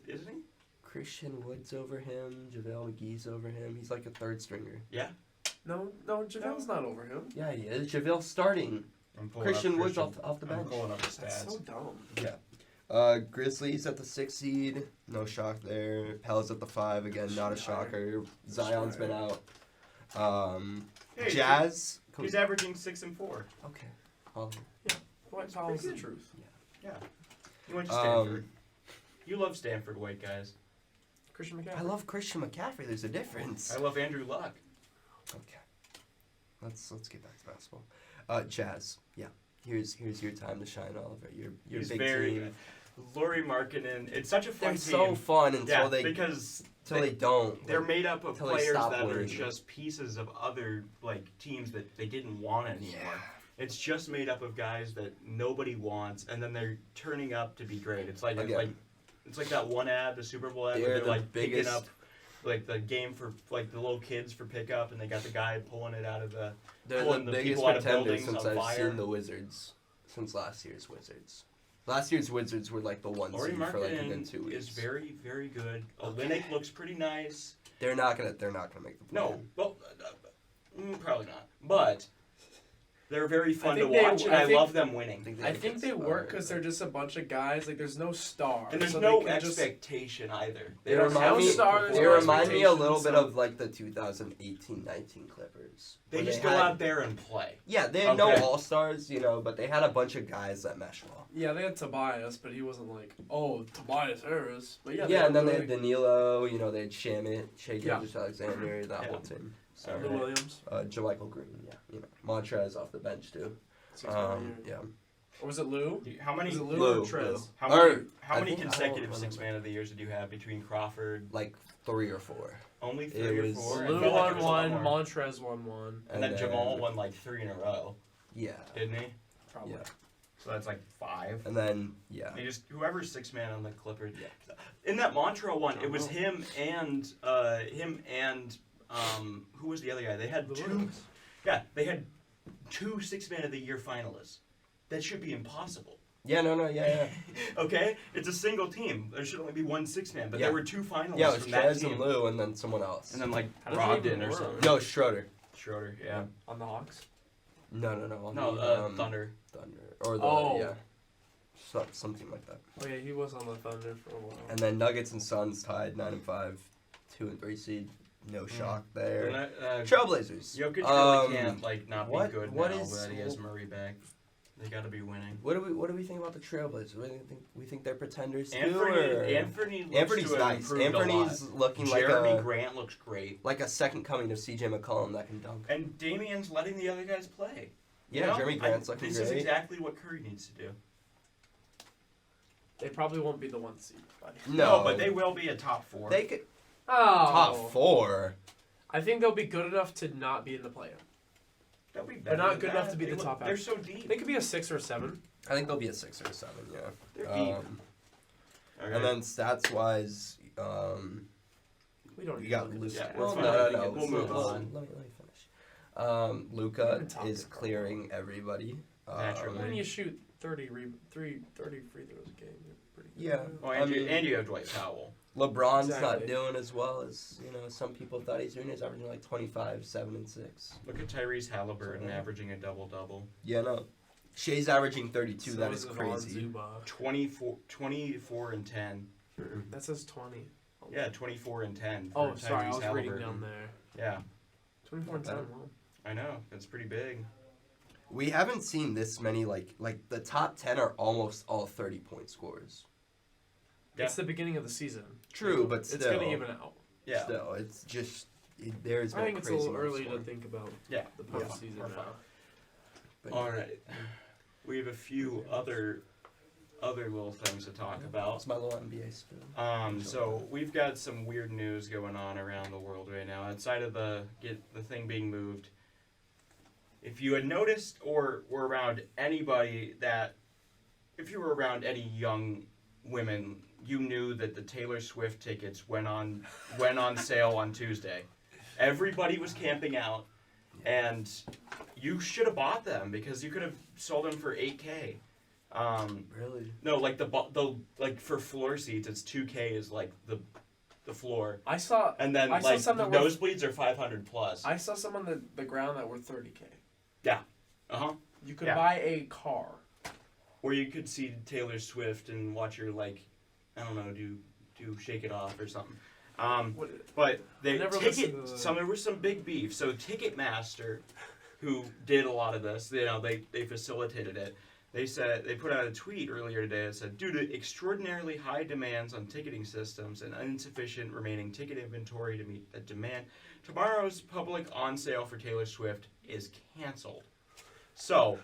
isn't he? Christian Wood's over him. JaVale McGee's over him. He's like a third stringer. Yeah. No, JaVale's not over him. Yeah, he is. JaVale's starting. I'm pulling Christian up Wood's Christian- off the I'm bench. pulling up the That's stats. so dumb. Grizzlies at the 6th seed. No shock there. Pels at the 5 again. Not a shocker. Zion's been out. Hey, Jazz. He's averaging 6 and 4. Okay. Um, Dwight Powell's the pretty truth. Yeah. He went to Stanford. You love Stanford white guys. Christian McCaffrey. I love Christian McCaffrey. There's a difference. I love Andrew Luck. Okay. Let's get back to basketball. Jazz. Yeah. Here's your time to shine, Oliver. Your He's big very team. Laurie Markkinen. It's such a fun They're team. so fun until yeah, they because don't. they're Like, made up of until they players stop that are winning. just pieces of other like teams that they didn't want anymore. It's just made up of guys that nobody wants, and then they're turning up to be great. It's like Again. it's like that one ad, the Super Bowl ad, They're where they're the like picking biggest- up like the game for like the little kids for pickup, and they got the guy pulling it out of the. They're pulling the the biggest people out of pretenders buildings since on I've fire. seen the Wizards. Since last year's Wizards. Last year's Wizards were like the one Laurie seed for like within 2 Markkinen weeks. is very, very good. Okay. Olynyk looks pretty nice. They're not gonna make the play. No, well, probably not. But they're very fun to think they- watch, and I I think- love them winning. I think they work because they're just a bunch of guys. Like, there's no star. And there's so no they can just- expectation either. They don't remind have me. to stars, perform. They no remind me a little bit expectations, of like the 2018-19 Clippers. They where just go had- out there and play. Yeah, they had no Okay. all stars, but they had a bunch of guys that mesh well. Yeah, they had Tobias, but he wasn't like, oh, Tobias Harris. But yeah, Yeah, and then they really- had Danilo. They had Shamit, Shea Yeah. Gilgeous-Alexander, that Yeah. whole team. So, Lou Williams. JaMychal Green, yeah, Montrez off the bench too. 6-man year. Yeah. Or was it Lou? How many? Was it Lou, Lou, or Trez? Lou. How many? Or, How I many think- I don't consecutive remember. 6 man of the years did you have between Crawford? Like 3 or 4. Only It 3 or was- 4. I Lou felt like it won was a lot one, more. Montrez won one. And then Jamal won like 3 in a row, Yeah. didn't he? Probably. Yeah. So that's like 5. And then, yeah. They just whoever's 6 man on the Clippers. In that Montreal one, it was him and who was the other guy? They had Lou 2. Williams. Yeah, they had 2 6 man of the year finalists. That should be impossible. Yeah, no, yeah. Okay, it's a single team. There should only be 1 6 man, but Yeah. there were 2 finalists Yeah, it was from that Trez team. and Lou and then someone else. And then like How does that even Brogdon or work? something. No, Schroeder. Schroeder, yeah. On the Hawks? No. No, the, Thunder. Thunder. Or the, Oh. yeah. Something like that. Oh, yeah, he was on the Thunder for a while. And then Nuggets and Suns tied 9-5, 2 and 3 seed. No shock there. And Trailblazers. Jokic really can't not what- be good what now is- that he has Murray back. They got to be winning. What do we think about the Trailblazers? We think they're pretenders too. Anthony's nice. Anthony's looking Jeremy like Grant looks great. a second coming of CJ McCollum that can dunk. And Damian's letting the other guys play. Yeah, You know? Jeremy Grant's looking This great. is exactly what Curry needs to do. They probably won't be the 1 seed. No, but they will be a top 4. They could Oh. top 4. I think they'll be good enough to not be in the play-in. They'll be better They're not than good that. enough to be They the look- top half. They're so deep. They could be a 6 or a 7. I think they'll be a 6 or a 7. Yeah. They're deep. And then stats wise, We don't you need got to look at Luka. the stats. Well, fine. no. We'll move on. Let me finish. Luka Even top is pick. clearing everybody. Naturally. When you shoot 30 free throws a game, you're pretty good. Yeah. Oh, I mean- and you have Dwight Powell. LeBron's not Exactly. doing as well as some people thought he's doing. He's averaging like 25, 7, and 6. Look at Tyrese Halliburton So- averaging a double-double. Yeah, no. Shea's averaging 32. So That is Ivan crazy. Zubac. 24 and 10. That says 20. Yeah, 24 and 10. For Oh, sorry, I Tyrese was Halliburton. reading down there. Yeah, 24 and 10. Wow. I know. That's pretty big. We haven't seen this many like the top 10 are almost all 30-point scores. Yeah. It's the beginning of the season. True, but still. It's going to even out. Yeah. Still, it's just there's been I think it's a crazy little amount of early to scoring. think about Yeah. the We're postseason fine. We're now. fine. But All right. We have a few other little things to talk about. It's my little NBA spill. So we've got some weird news going on around the world right now. Outside of the thing being moved, if you had noticed or were around anybody if you were around any young women, you knew that the Taylor Swift tickets went on sale on Tuesday. Everybody was camping out, and you should have bought them because you could have sold them for $8K. Really? No, like the like for floor seats, it's $2K is like the floor, I saw and then I saw like some the that were- nosebleeds are 500 plus. I saw some on the ground that were 30K. You could Yeah. buy a car. Where you could see Taylor Swift and watch her like, I don't know, do Shake It Off or something. What, But they never ticket listened to the- there was some big beef. So Ticketmaster, who did a lot of this, they facilitated it. They put out a tweet earlier today that said, due to extraordinarily high demands on ticketing systems and insufficient remaining ticket inventory to meet the demand, tomorrow's public on sale for Taylor Swift is canceled. So,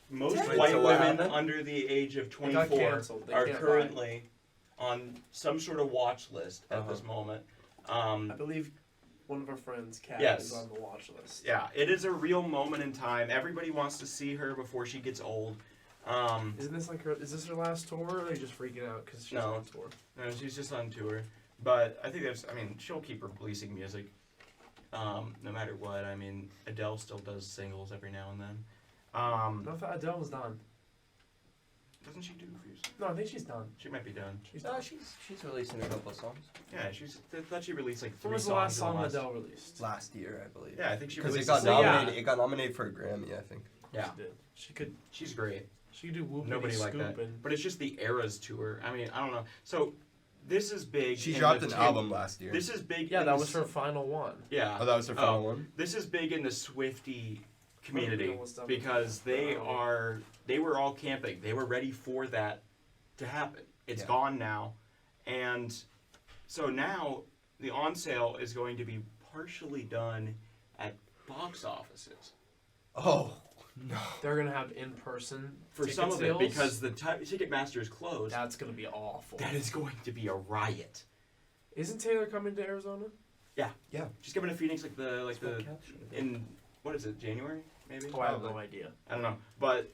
most Wait, white so what women happened? under the age of It got 24 canceled. They are can't buy it. currently on some sort of watch list at Uh-huh. this moment. I believe one of our friends, Kat, Yes. is on the watch list. Yeah, it is a real moment in time. Everybody wants to see her before she gets old. Isn't this is this her last tour, or are they just freaking out because she's No. on tour? No, she's just on tour. But I think she'll keep releasing music no matter what. I mean, Adele still does singles every now and then. No, I thought Adele was done. Doesn't she do reviews? No, I think she's done. She might be done. She's No, done. she's releasing a couple of songs Yeah, I thought she released like 3 When was songs. the last in song last- Adele released? last year, I believe. Yeah, I think she Because it released. got So, yeah. nominated. It got nominated for a Grammy, I think. Yeah. She did. She could. She's great. She could do Whoop Nobody like Scoop that. and But it's just the Eras tour. I mean, I don't know. So this is big. She in dropped the an tin- album last year. This is big. yeah, in that the was her final one. Yeah. Oh, that was her final one. This is big in the Swiftie community almost done because with it. they were all camping. They were ready for that to happen. It's Yeah. gone now, and so now the on sale is going to be partially done at box offices Oh no. They're gonna have in person for some of sales. it because the Ticketmaster is closed. That's gonna be awful. That is going to be a riot. Isn't Taylor coming to Arizona? She's coming to Phoenix like the That's what captured it. in what is it, January maybe? Oh, I have no Probably. idea. I don't know, but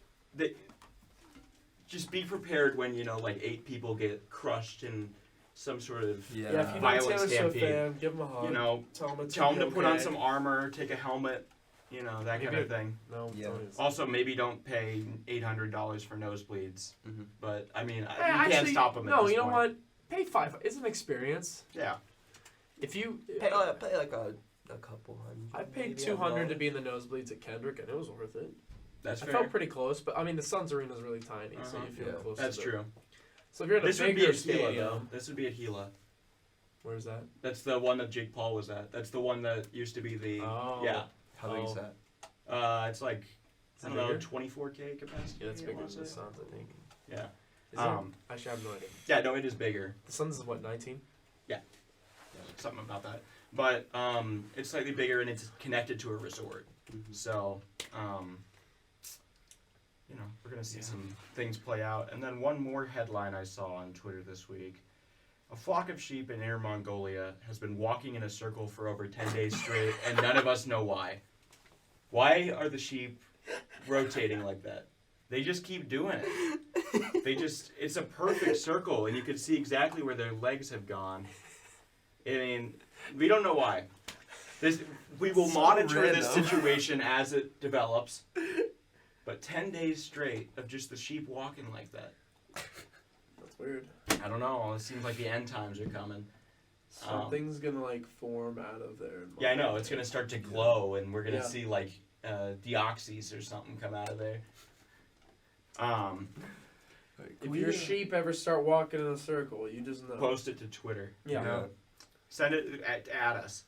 just be prepared when like 8 people get crushed in some sort of Yeah, if you're not a violent Taylor Swift stampede. fan, give him a hug. Tell him tell them to put on okay. some armor, take a helmet, that kind Maybe- of thing. No, Yeah. tell me it's- Also, maybe don't pay $800 for nosebleeds. Mhm. But I mean, you Actually, can't stop them. No, at this you know point. what? Pay $5. It's an experience. Yeah, If you, Pay like a couple hundred. I paid maybe, $200 to $100. be in the nosebleeds at Kendrick, and it was worth it. that's I fair. felt pretty close, but I mean the Suns arena is really tiny, so Uh-huh. you feel Yeah. close. That's to the- true. So if you're at a This would be bigger at Gila, though. stadium, This would be at Gila. where's that? That's the one that Jake Paul was at. That's the one that used to be the. Oh. Yeah. How big is Oh. that? It's like Is I it don't know, bigger? 24K capacity. Yeah, it's I bigger wanna than the say. Suns, I think. Yeah. Is Um, it? Actually, I have no idea. Yeah, no, it is bigger. The Suns is what, 19? Something about that. But it's slightly bigger and it's connected to a resort. So, we're going to see some things play out. And then one more headline I saw on Twitter this week. A flock of sheep in Inner Mongolia has been walking in a circle for over 10 days straight, and none of us know why. Why are the sheep rotating like that? They just keep doing it. It's a perfect circle, and you can see exactly where their legs have gone. I mean, we don't know why. We will So monitor this random. situation as it develops. But 10 days straight of just the sheep walking like that. That's weird. I don't know. It seems like the end times are coming. Something's gonna like form out of there. Yeah, I know. It's going to start to glow, and we're going to Yeah. see like deoxys or something come out of there. If your sheep ever start walking in a circle, you just know. Post it to Twitter. Yeah. Send it at us.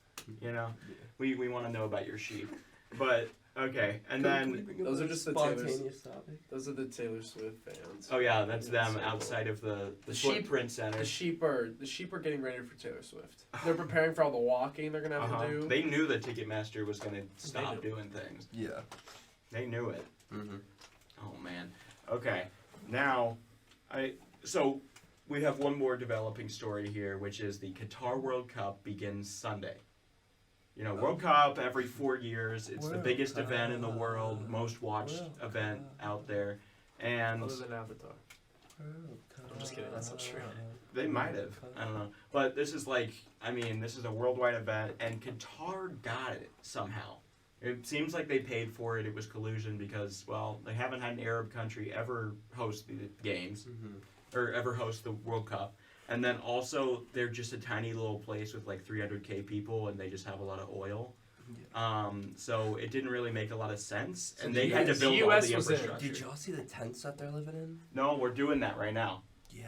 We want to know about your sheep. But okay, and then Those are just the Taylor's- spontaneous topic. Those are the Taylor Swift fans. oh yeah, that's In a them circle. outside of the The sheep- Footprint Center. The sheep are getting ready for Taylor Swift. They're preparing for all the walking they're gonna have Uh-huh. to do. They knew that Ticketmaster was going to stop knew. doing things. Yeah. They knew it. Mm-hmm. Oh man. Okay. Now, so we have one more developing story here, which is the Qatar World Cup begins Sunday. World Cup every 4 years. It's the World biggest event in the world, Cup. most watched World event Cup. out there, and Other than Avatar. I'm just kidding, that's not true. they might have. I don't know. But this is this is a worldwide event, and Qatar got it somehow. It seems like they paid for it. It was collusion because, well, they haven't had an Arab country ever host the games or ever host the World Cup. And then also, they're just a tiny little place with like 300K people, and they just have a lot of oil. So it didn't really make a lot of sense, So and the they had to US build all was the in. infrastructure. Did y'all see the tents that they're living in? No, we're doing that right now. Yeah.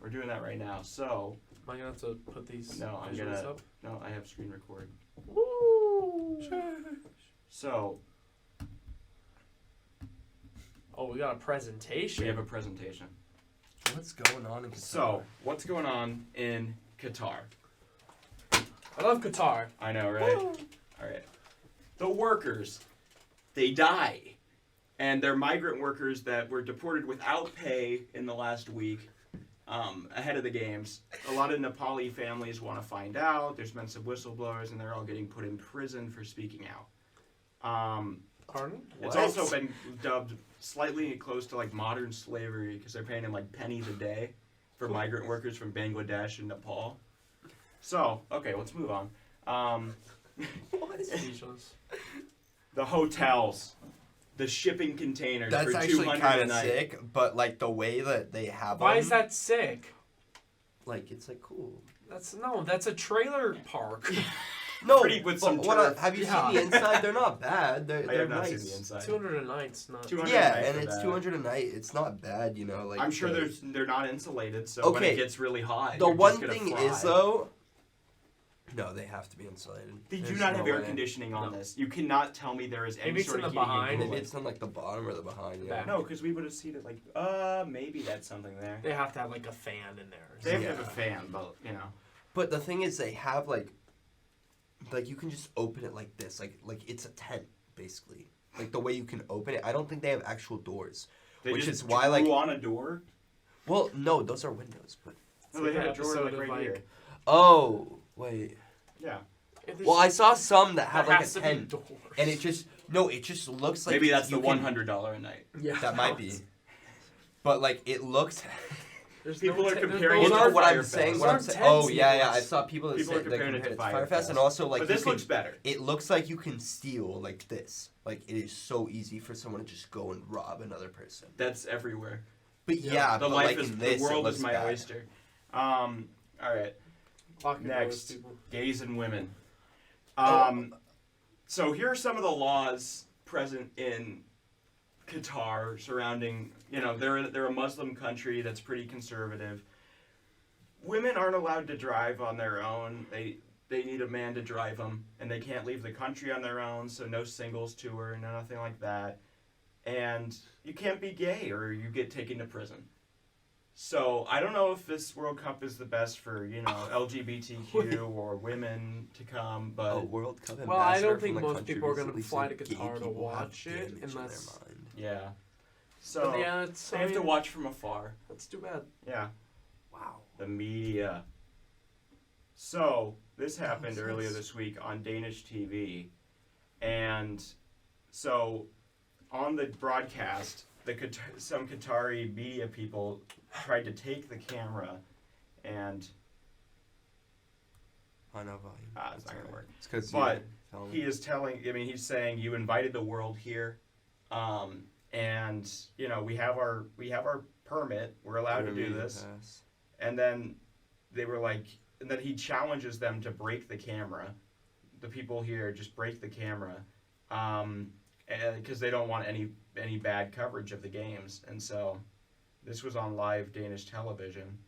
We're doing that right now. So, Am I gonna have to put these No, I'm visuals gonna- up? no, I have screen record. Woo! So, Oh, we got a presentation. we have a presentation. What's going on in Qatar? So, what's going on in Qatar? I love Qatar. I know, right? All right. The workers, they die. And they're migrant workers that were deported without pay in the last week ahead of the games. A lot of Nepali families want to find out. There's been some whistleblowers, and they're all getting put in prison for speaking out. Pardon? It's What? also been dubbed slightly close to like modern slavery because they're paying them like pennies a day for migrant workers from Bangladesh and Nepal. So, okay, let's move on. Speechless. The hotels, the shipping containers That's for actually 200 kind a of night. sick, but like the way that they have Why them, is that sick? like it's like cool. That's a trailer park. No, Pretty with but some what turf. have you Yeah. seen the inside? They're not bad. They're I have not nice. seen the inside. 200 a night's not. 200 a Yeah, night and for it's that. 200 a night. It's not bad, you know. Like I'm sure the- they're not insulated, so when it Okay, gets really hot, The you're one just gonna thing fry. is though, no, they have to be insulated. They do There's not no have air way. conditioning on No. this. You cannot tell me there is any Maybe it's sort in of the heating and behind. Maybe cooling. it's on like the bottom or the behind. Yeah. Back. No, because we would have seen it like, maybe that's something there. They have to have like a fan in there. or They have something. to have a fan, but But the thing is, they have like you can just open it like this, like it's a tent basically. Like the way you can open it. I don't think they have actual doors. they Which just is why, like- drew on a door. Well, no, those are windows. But No, they like had an a drawer episode like of, right like- here. oh wait. Yeah. If there's- Well, I saw some that there have like a has to be tent, doors. and it just looks like Maybe that's the you can- $100 a night. Yeah. That might be. But like it looks. There's People are there's comparing Well, it no, to what I'm Fyre saying. Fest. What I'm Those saying. aren't Oh yeah, yeah. I tents. saw people that People say are comparing it to compared Fyre Fest, Fest. and also like But this you looks can, better. It looks like you can steal like this. Like it is so easy for someone to just go and rob another person. That's everywhere. But yeah, The but life like is in this, the world it looks is my bad. oyster. All right. Locking doors, Next. people. Gays and women. Oh. So here are some of the laws present in Qatar surrounding, they're a Muslim country that's pretty conservative. Women aren't allowed to drive on their own. They need a man to drive them, and they can't leave the country on their own, so no singles tour, no nothing like that. and you can't be gay or you get taken to prison. So I don't know if this World Cup is the best for LGBTQ or women to come, but World Cup Well, I ambassador don't think from the most country people are going to recently fly to said gay Qatar to people have watch it damage in their unless. mind. yeah. So But yeah, it's, they have to watch from afar. That's too bad. Yeah. Wow. The media. So this happened Nonsense. earlier this week on Danish TV, and so on the broadcast, some Qatari media people tried to take the camera, and I know volume. it's not gonna work. It's because But he's saying you invited the world here, and we have our permit, we're allowed to do this, and then they were like, and then he challenges them to break the camera. The people here just break the camera, because they don't want any bad coverage of the games, and so this was on live Danish television.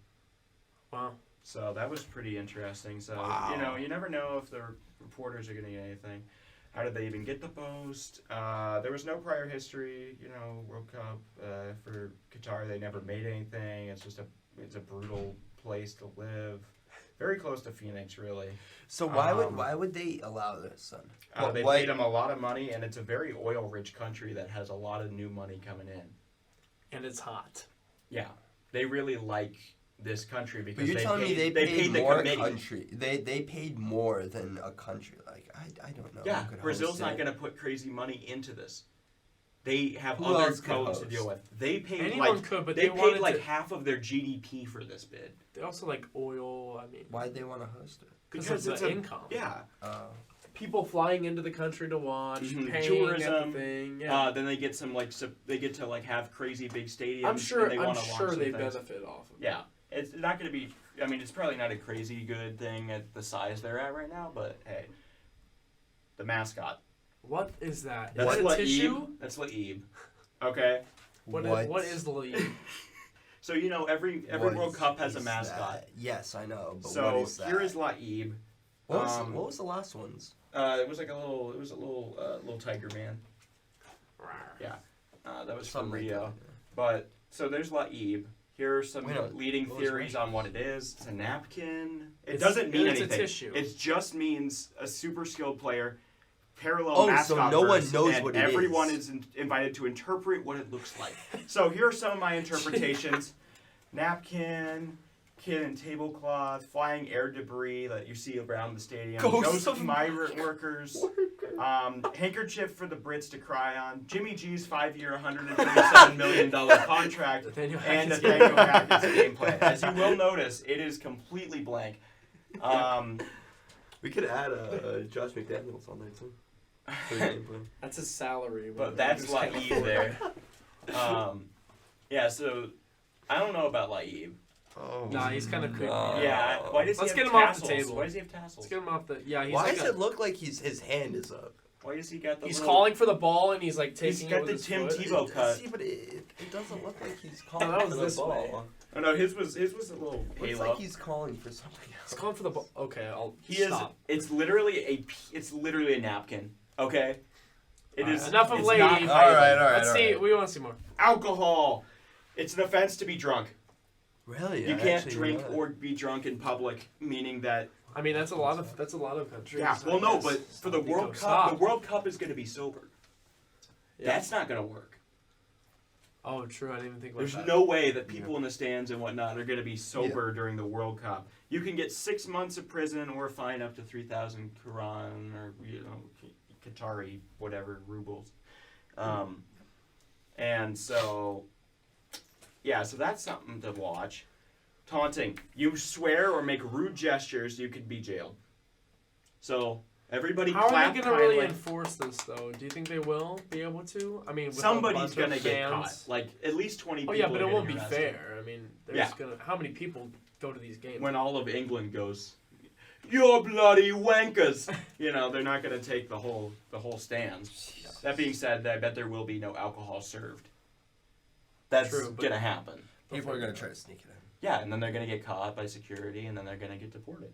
Wow. So that was pretty interesting. So Wow. you never know if the reporters are going to get anything. How did they even get the post? There was no prior history, World Cup for Qatar. They never made anything. It's a brutal place to live. Very close to Phoenix, really. So why would they allow this then? They paid them a lot of money, and it's a very oil-rich country that has a lot of new money coming in. And it's hot. Yeah, they really like this country because But you're telling me they paid the more committee. country. They paid more than a country. Like I don't know. Yeah, who could Brazil's host not it. going to put crazy money into this. They have Who other else could codes to host? deal with. They paid Anyone could, but they they paid wanted like to- half of their GDP for this bid. They also like oil. I mean, Why'd they want to host it? because of the income. Yeah. People flying into the country to watch, Mhm. paying Tourism, at the thing. Yeah. Then they get they get to like have crazy big stadiums. I'm sure. And they I'm wanna launch sure some they things. benefit off of it. Yeah, it's not going to be. I mean, it's probably not a crazy good thing at the size they're at right now, but hey, the mascot. What is that? That's Is that a tissue? Laib. That's Laib. Okay. What is the lead? So every What World Cup has a is mascot. that? Yes, I know. But So what is that? here is Laib. What was the last ones? It was a little tiger man. Yeah, that was from Something like Rio. that, But so there's Laib. Here are some Wait, no, leading what was theories Russian? on what it is. It's a napkin. It It's- doesn't mean it's a anything. tissue. It just means a super skilled player. Parallel Oh, so mascot no one verse, knows and what it everyone is. invited to interpret what it looks like. So here are some of my interpretations: napkin, kid in tablecloth, flying air debris that you see around the stadium, ghost of migrant workers, handkerchief for the Brits to cry on, Jimmy G's 5-year, $137 million contract, Nathaniel and Hackett's Nathaniel Hackett's gameplay. As you will notice, it is completely blank. We could add Josh McDaniels on there too. For the gameplay. That's his salary. But that's Laib there. Yeah, so I don't know about Laib. Oh, Nah, he's kinda creepy. Yeah, why does Let's he have get him off tassels? the table. Why does he have tassels? Let's get him off the. Yeah, he's Why like does it look like his hand is up? Why does he got the He's little... calling for the ball and he's like He's taking got it with the his Tim foot. Tebow cut. See, but it doesn't look like he's calling that was for the this ball. way. Oh no, his was a little Looks halo. like he's calling for something else. He's calling for the ball. Okay, I'll He is. stop. It's literally a napkin. Okay. It Alright, is enough of it's lady. not All All right, highlight. all right. Let's see. We want to see more. Alcohol. It's an offense to be drunk. Really? You I can't actually drink know that. or be drunk in public, meaning that. I mean, that's a lot of countries. Yeah. I Well, no, guess. but for the Nico, World Cup, stop. the World Cup is going to be sober. Yeah. That's not going to work. Oh, true. I didn't even think about There's that. no way that people in the stands and whatnot are going to be sober during the World Cup. You can get 6 months of prison or a fine up to 3,000 Quran or Qatari whatever rubles, and so yeah, so that's something to watch. Taunting: you swear or make rude gestures, you could be jailed. So everybody How are clap they going to really kindly. enforce this, though? Do you think they will be able to? I mean, with Somebody's a bunch gonna of get caught. fans. Like at least 20 Oh people. yeah, but are it won't be getting arrested. fair. I mean, there's Yeah. gonna. How many people go to these games? When all of England goes, "You're bloody wankers," they're not going to take the whole stands. That being said, I bet there will be no alcohol served. That's True, but- going to happen. People are gonna try to sneak it in. Yeah, and then they're going to get caught by security, and then they're going to get deported.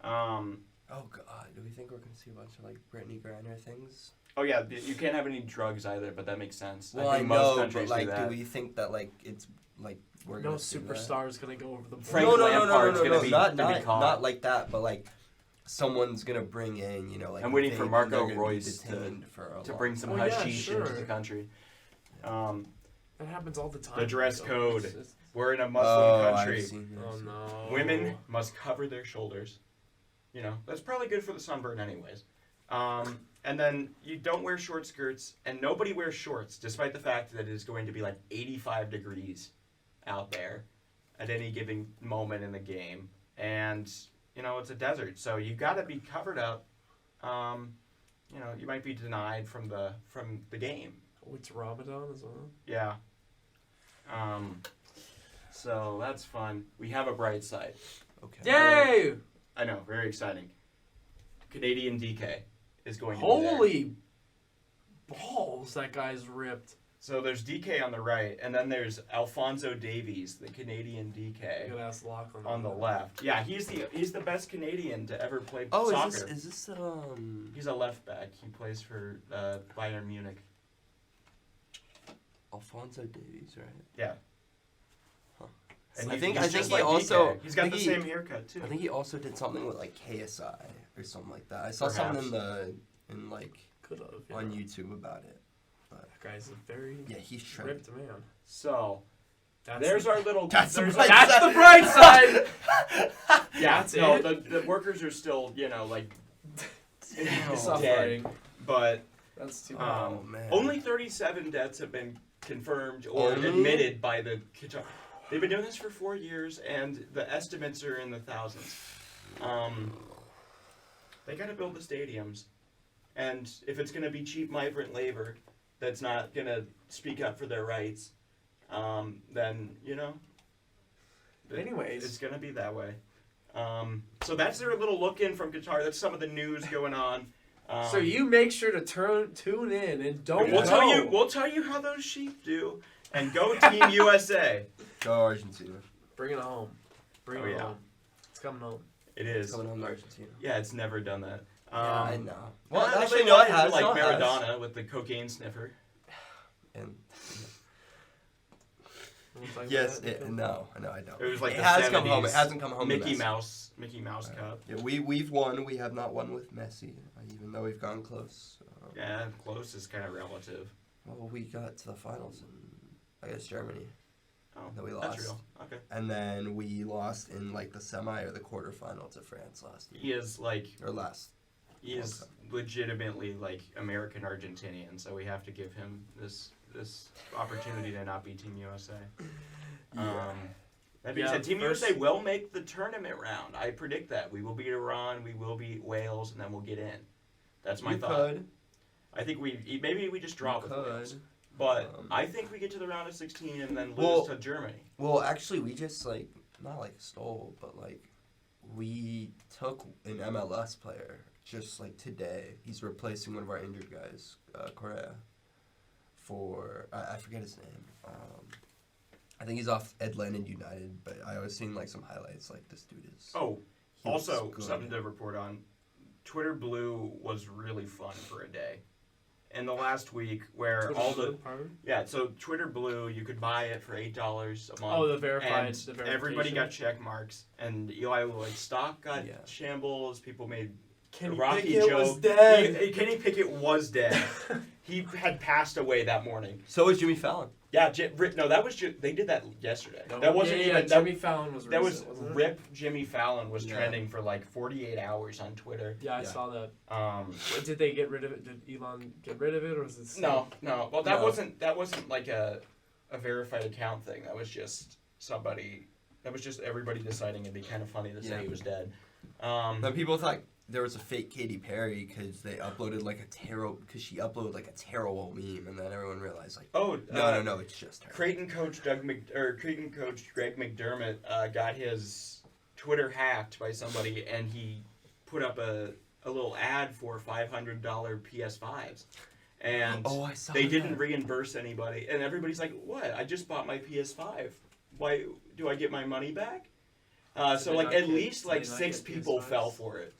Oh God, do we think we're gonna see a bunch of like Brittany Griner things? Oh yeah, you can't have any drugs either, but that makes sense. Well, I I think know, most but countries like, do do that. we think that like it's like we're No gonna see that? superstar is gonna go over the board. Frank no, Lampard's gonna be caught. not like that, but like someone's gonna bring in, like I'm waiting for vape, Marco and they're gonna be Royce detained for a to long bring some time. Oh, yeah, hashish sure. into the country. That happens all the time. The dress So code. it's- We're in a Muslim I've country. seen Oh this. no. Women must cover their shoulders. That's probably good for the sunburn anyways. And then you don't wear short skirts, and nobody wears shorts, despite the fact that it is going to be like 85 degrees out there at any given moment in the game. And, it's a desert, so you got to be covered up. You might be denied from the game. Oh, it's Ramadan as well. Yeah. So that's fun. We have a bright side. Okay. Yay! I know, very exciting. Canadian DK is going to be Holy balls! That guy's ripped. So there's DK on the right, and then there's Alphonso Davies, the Canadian You DK, gotta ask Lachlan on the left. Yeah, he's the best Canadian to ever play Oh, soccer. is this He's a left back. He plays for Bayern Munich. Alphonso Davies, right? Yeah. Huh. And I think he's he just like also DK. He's got I the think same haircut too. I think he also did something with like KSI or something like that. I saw Perhaps. something in like Could have. Yeah. on YouTube about it. That guy's a very Yeah, he's shredded. ripped man. So That's there's the, our little. That's the there's bright That's side. the bright side. Yeah, That's no, it. the workers are still like Damn. Suffering. but That's too bad. Oh, man. only 37 deaths have been confirmed or Only? admitted by the Qatar. They've been doing this for 4 years, and the estimates are in the thousands. They got to build the stadiums, and if it's going to be cheap migrant labor that's not going to speak up for their rights, then Anyways. it's going to be that way. So that's their little look in from Qatar. That's some of the news going on. So you make sure to tune in and don't We'll go. tell you how those sheep do, and go Team USA. Go Argentina. Bring it home. Bring Oh, it yeah. home. It's coming home. It is. Coming home to Argentina. Yeah, it's never done that. I know. Well, Well, actually, actually, no, it it has. like no, it has. Maradona with the cocaine sniffer. And We'll talk about yes, that. no, I don't. It was like it the has 70s come home. It hasn't come home. to Mickey Messi. Mouse Cup. Yeah, we've won. We have not won with Messi, even though we've gone close. Yeah, close is kind of relative. Well, we got to the finals in, I guess, Germany, Oh, that we that's lost. real. Okay. And then we lost in like the semi or the quarterfinal to France last year. He is like Or last. legitimately like American Argentinian, so we have to give him this opportunity to not be Team USA. That being Yeah, said, Team first- USA will make the tournament round. I predict that. We will beat Iran, we will beat Wales, and then we'll get in. That's my You thought. could. I think maybe we just draw You with could. Wales. But Um, I think we get to the round of 16 and then lose Well- to Germany. Well, actually, we just not stole, but we took an MLS player just today. He's replacing one of our injured guys, Correa. For I forget his name. I think he's off Atlanta United, but I was seeing some highlights. This dude is. Oh, he looks also good. something to report on. Twitter Blue was really fun for a day. In the last week, where all the so Twitter Blue, you could buy it for $8 a month. Oh, the verified. and The everybody verification. got check marks, and Eli stock got Yeah. shambles. People made Kenny Rocky Pickett was joke. dead. Kenny Pickett was dead. He had passed away that morning. So was Jimmy Fallon. Yeah, no, that was they did that yesterday. No, that wasn't yeah, even Jimmy Fallon was. that was recent, wasn't it? Rip Jimmy Fallon was Yeah. trending for 48 hours on Twitter. Yeah, I Yeah. saw that. Um, Did they get rid of it? Did Elon get rid of it, or was it? Still? no. Well, that No. wasn't like a verified account thing. That was just somebody. That was just everybody deciding it'd be kind of funny to say Yeah. he was dead. But people thought there was a fake Katy Perry because they uploaded because she uploaded a terrible meme, and then everyone realized no, it's just her. Creighton coach Greg McDermott got his Twitter hacked by somebody, and he put up a little ad for $500 PS5s, and Oh, I saw they that. didn't reimburse anybody, and everybody's like, "What? I just bought my PS5. Why do I get my money back?" So they like not at get- least did they like not 6 get people PS5s? fell for it,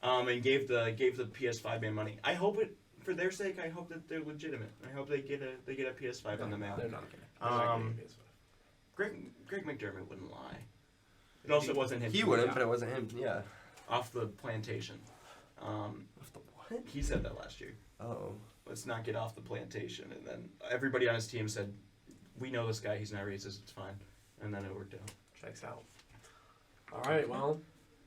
and gave the PS5 man money. I hope it for their sake, I hope that they're legitimate. I hope they get a PS5 in the mail. They're not gonna. They're not Um, getting Greg McDermott wouldn't lie. It also wasn't him. He wouldn't, but it wasn't him. Yeah. Off the plantation. Off the what? He said that last year. Oh. Let's not get off the plantation. And then everybody on his team said, we know this guy. He's not racist. It's fine. And then it worked out. Checks out. All right. Well,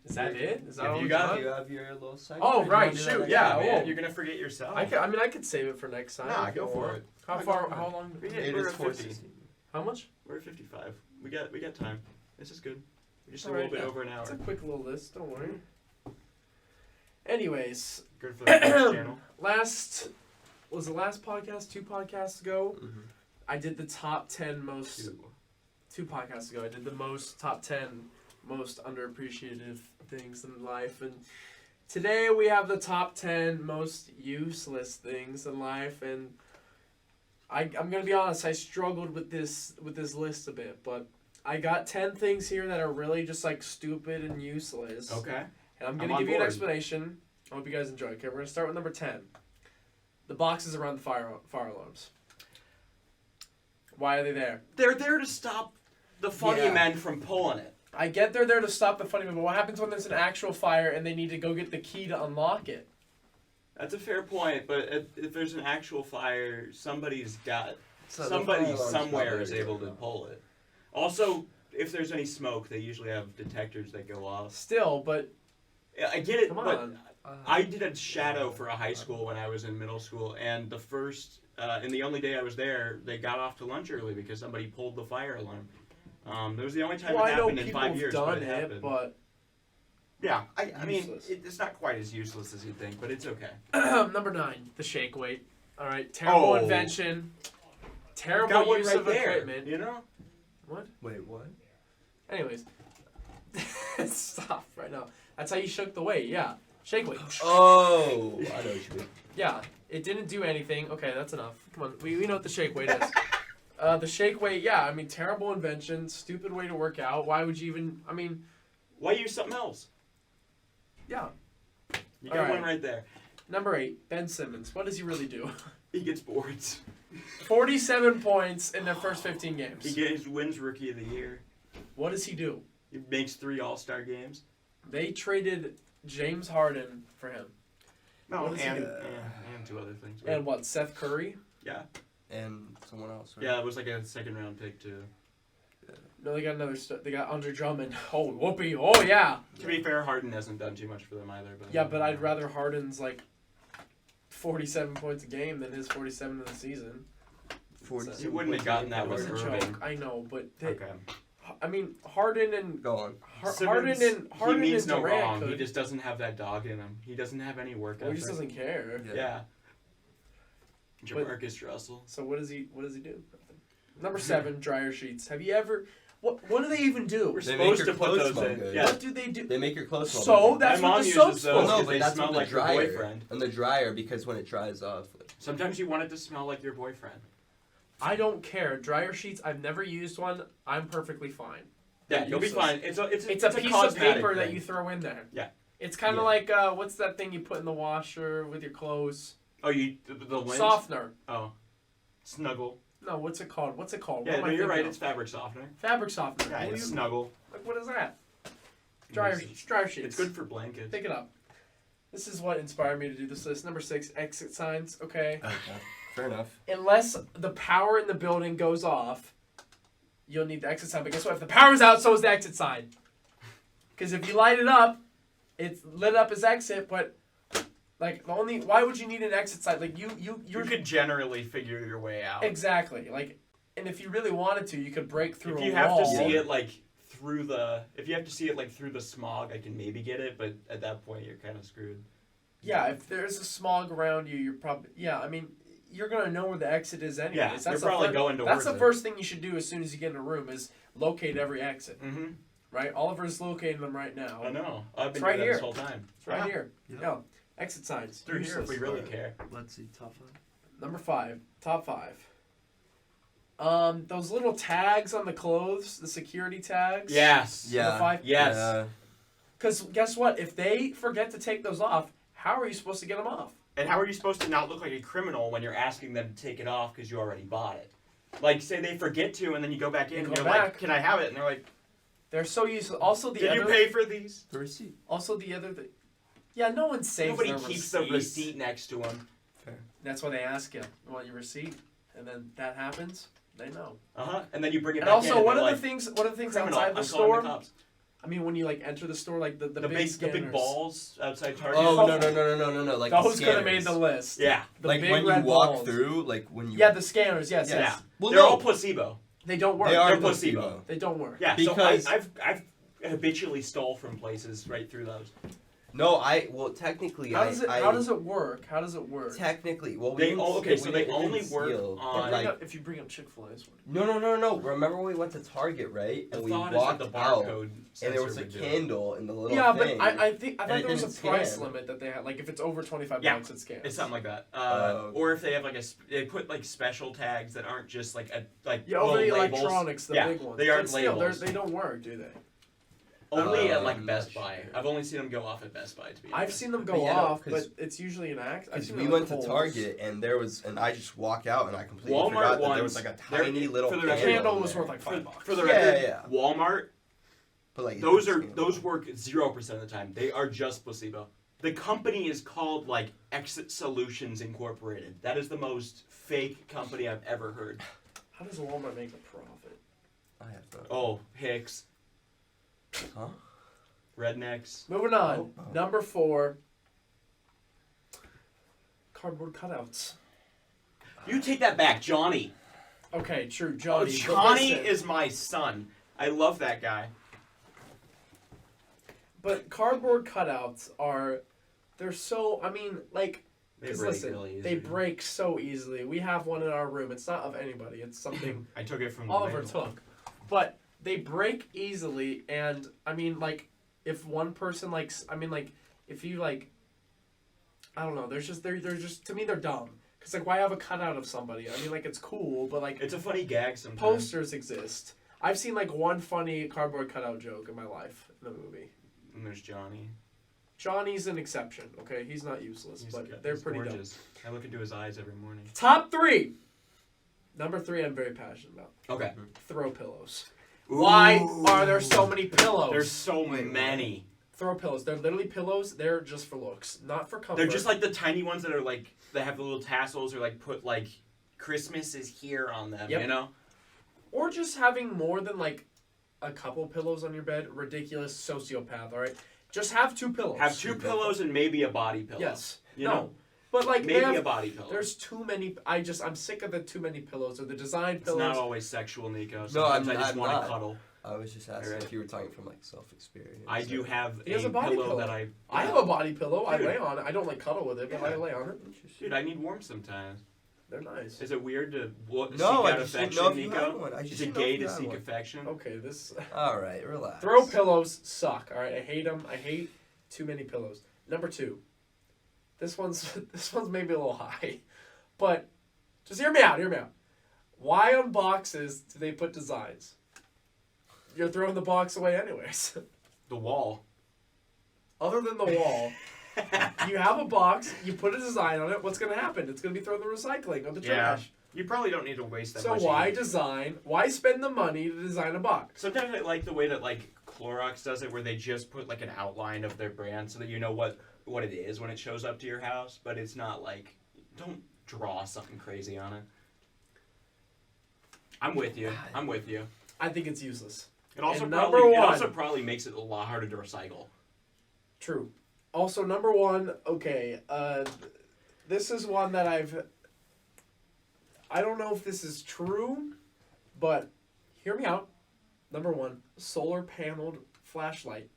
is that it? Is that If all you we got- You have your little segment. Oh, or do you right, wanna do that shoot, next yeah, time? well- You're gonna forget yourself. I could save it for next time. Nah, if you go for want. it. How Nah, far? go for How it. long? We It we're is at 50. 14. How much? We're at 55. We got time. This is good. We're just a All little right, bit yeah. over an hour. It's a quick little list. Don't worry. Anyways, Good for the next channel. last podcast 2 podcasts ago. Mhm. I did the top 10 most. Two. 2 podcasts ago, I did the top 10 most underappreciated things in life, and today we have the top 10 most useless things in life. And I'm gonna be honest, I struggled with this list a bit, but I got 10 things here that are really just like stupid and useless. Okay. And I'm I'm gonna on give you an board. explanation. I hope you guys enjoy. Okay, we're gonna start with number 10. The boxes around the fire alarms. Why are they there? They're there to stop the funny Yeah. men from pulling it. I get they're there to stop the funny, but what happens when there's an actual fire and they need to go get the key to unlock it? That's a fair point, but if there's an actual fire, somebody's got So the somebody fire alarm's somewhere probably is able to going pull it. Also, if there's any smoke, they usually have detectors that go off. Still, but Yeah, I get it, come but on. I did a shadow for a high school when I was in middle school, and the first and the only day I was there, they got off to lunch early because somebody pulled the fire alarm. That was the only time Well, it I know happened in people 5 have years, done but it it, happened. but Yeah, I mean, Useless. it's not quite as useless as you'd think, but it's okay. number 9, the shake weight. All right, terrible Oh. invention. Terrible Got one use right of there, equipment. you know? What? Wait, what? Anyways, stop right now. That's how you shook the weight. Yeah, shake weight. Oh, I know what you mean. Yeah, it didn't do anything. Okay, that's enough. Come on, we know what the shake weight is. The shake weight, yeah, I mean, terrible invention, stupid way to work out. Why would you even, I mean, Why use something else? yeah. You got All right. one right there. Number 8, Ben Simmons. What does he really do? He gets boards. 47 points in their first 15 He games. wins Rookie of the Year. What does he do? He makes 3 All-Star games. They traded James Harden for him. No, What does he and, do? and 2 other things. And what, Seth Curry? Yeah, And someone else, right? yeah, it was like a 2nd-round pick too. No, they got another, they got Andre Drummond. Oh, whoopee. Oh, yeah. To be fair, Harden hasn't done too much for them either. But Yeah, but I'd rather Harden's, like, 47 points a game than his 47 in the season. 47 You wouldn't have gotten that It was with a Irving. joke. I know, but they, Okay. I mean, Harden and Go on. Harden he means and no Durant wrong. could. He just doesn't have that dog in him. He doesn't have any work Well, he just ethic. doesn't care. Yeah. Jamarcus Russell. So what does he do? Nothing. Number 7, dryer sheets. Have you ever? What do they even do? We're They make supposed your to put clothes those smell in. good. Yeah. What do they do? They make your clothes smell So good. that's My what mom the uses soap's those. Well, for. no, because but they that's smell what the like your dryer. boyfriend. And the dryer, because when it dries off, like, Sometimes you want it to smell like your boyfriend. I don't care. Dryer sheets. I've never used one. I'm perfectly fine. Yeah, They're you'll be useless. fine. It's It's a piece of cosmetic paper that thing. you throw in there. Yeah. It's kind of like what's that thing you put in the washer with your clothes? Oh, the lint? Softener. Oh, snuggle. No, what's it called? What Yeah, am no, I you're right. thinking It's fabric softener. of? Fabric softener. Yeah, Will it's you- snuggle. Like, what is that? Dryer sheets. It's good for blankets. Pick it up. This is what inspired me to do this list. Number 6, exit signs. Okay. okay. Fair enough. Unless the power in the building goes off, you'll need the exit sign. But guess what? If the power's out, so is the exit sign. Because if you light it up, it's lit up as exit. But like why would you need an exit sign? Like you could generally figure your way out. exactly like. And if you really wanted to, you could break through If a you have wall. to see it like through the smog, I can maybe get it, but at that point you're kind of screwed. Yeah, if there's a smog around you, you're probably I mean, you're gonna know where the exit is anyways. Yeah, that's you're the probably going towards That's the it. first thing you should do as soon as you get in a room is locate every exit. Mm-hmm. Right, Oliver's locating them right now. I know. I've been It's right doing that this here. whole time. It's right Yeah. here. Yeah. No, exit signs. Through here if we Useless. really care. Let's see, top 5. Number 5, top 5. Those little tags on the clothes, the security tags. Yes. Number Yeah. 5. Yes. Because guess what? If they forget to take those off, how are you supposed to get them off? And how are you supposed to not look like a criminal when you're asking them to take it off because you already bought it? Like, say they forget to, and then you go back in, and you're like, "Can I have it?" And they're like, They're so used. Also, "Did you pay for these?" The receipt. Also, the other thing. Yeah, no one saves Nobody their keeps receipt. the receipt next to them. That's why they ask you, "You want your receipt?" And then that happens. They know. And then you bring it And back also, in. one of like, the things "Criminal, outside the I'm calling store. the cops." I mean, when you like enter the store, like the The big big scanners, balls outside Target. Oh no! Like those the could have made scanners. the list. Yeah. The Like big when you red walk balls. through, like when you. Yeah, the scanners. Yes, Yeah. yes. Well, They're no. all placebo. They don't work. They are They're placebo. They don't work. Yeah. Because- So I've habitually stole from places right through those. No, technically, How does it work? How does it work? Technically, well, we They didn't okay, steal- so we they didn't only work steal, but, on- like, If you bring up Chick-fil-A's. no. Remember when we went to Target, right? The And we thought is that walked the out, barcode and there was sensor a would do it. candle in the little Yeah, thing. but I thought and it there was a didn't price scan. limit that they had. Like if it's over $25, Yeah. it scans. It's something like that. Okay. Or if they have like they put like special tags that aren't just like Yeah, over the little labels. electronics, the Yeah, big ones. they aren't But still, labels. they don't work, do they? Only at I'm like not Best Buy. sure. I've only seen them go off at Best Buy. To be I've honest. seen them But go yeah, no, off, 'cause- but it's usually an act. I've Because seen we them went at to Kohl's. Target and I just walk out and I completely Walmart forgot that there ones, was like a they're- tiny little for the candle. record- Candle in was there. worth like $5. For the Yeah, record, yeah. Walmart. But like Those it's- those work 0% of the time. They are just placebo. The company is called like Exit Solutions Incorporated. That is the most fake company I've ever heard. How does Walmart make a profit? I have no. Oh, Hicks, Huh? rednecks. Moving on. Oh. Number 4. Cardboard cutouts. You take that back, Johnny. Okay, true, Oh, Johnny. but Johnny listen, is my son. I love that guy. But cardboard cutouts they're so. I mean, like. They 'Cause break listen, really they easy. break so easily. We have one in our room. It's not of anybody. It's something I took it from the Oliver manual. took. But they break easily, and I mean, like, if one person likes, I mean, like, if you like, I don't know. They're just to me they're dumb. Cause like, why have a cutout of somebody? I mean, like, it's cool, but like, It's a funny gag sometimes. posters exist. I've seen like one funny cardboard cutout joke in my life in the movie. And there's Johnny. Johnny's an exception. Okay, he's not useless, but they're he's pretty dumb. gorgeous. I look into his eyes every morning. Top 3. Number 3, I'm very passionate about. Okay. Throw pillows. Why Ooh. are there so many pillows? There's so Wait, many. Throw pillows. They're literally pillows. They're just for looks, not for comfort. They're just like the tiny ones that are like that have the little tassels or like put like Christmas is here on them. Yep. You know. Or just having more than like a couple pillows on your bed. Ridiculous sociopath. All right. Just have 2 pillows. Have 2 pillows and maybe a body pillow. Yes. You no. know? But like they Maybe have, a body pillow. there's too many. I'm sick of the too many pillows or the design It's pillows. not always sexual, Nico. No, Sometimes I just I'm want not. to cuddle. I was just asking Alright. if you were talking from like self-experience. I do have He has a a body pillow pillow. that I. I have a body pillow. I Dude. lay on it. I don't like cuddle with it, but I Yeah. lay on it. Dude, I need warmth sometimes. They're nice. Is it weird to seek No, I out just didn't affection, know if you Nico? had one. I Is just it didn't know gay if you to had seek one. affection? Okay, this All right, relax. throw pillows suck. All right, I hate them. I hate too many pillows. Number 2. This one's maybe a little high, but just hear me out. Hear me out. Why on boxes do they put designs? You're throwing the box away anyways. The wall. Other than the wall, you have a box. You put a design on it. What's gonna happen? It's gonna be thrown in the recycling or the Yeah. trash. You probably don't need to waste that So much why ink. design? Why spend the money to design a box? Sometimes I like the way that like Clorox does it, where they just put like an outline of their brand so that you know what it is when it shows up to your house, but it's not like don't draw something crazy on it. I'm with you. I'm with you. I think it's useless. It also And probably number it one- also probably makes it a lot harder to recycle. True. Also, number 1. Okay, this is one that I don't know if this is true, but hear me out. Number 1, solar paneled flashlight.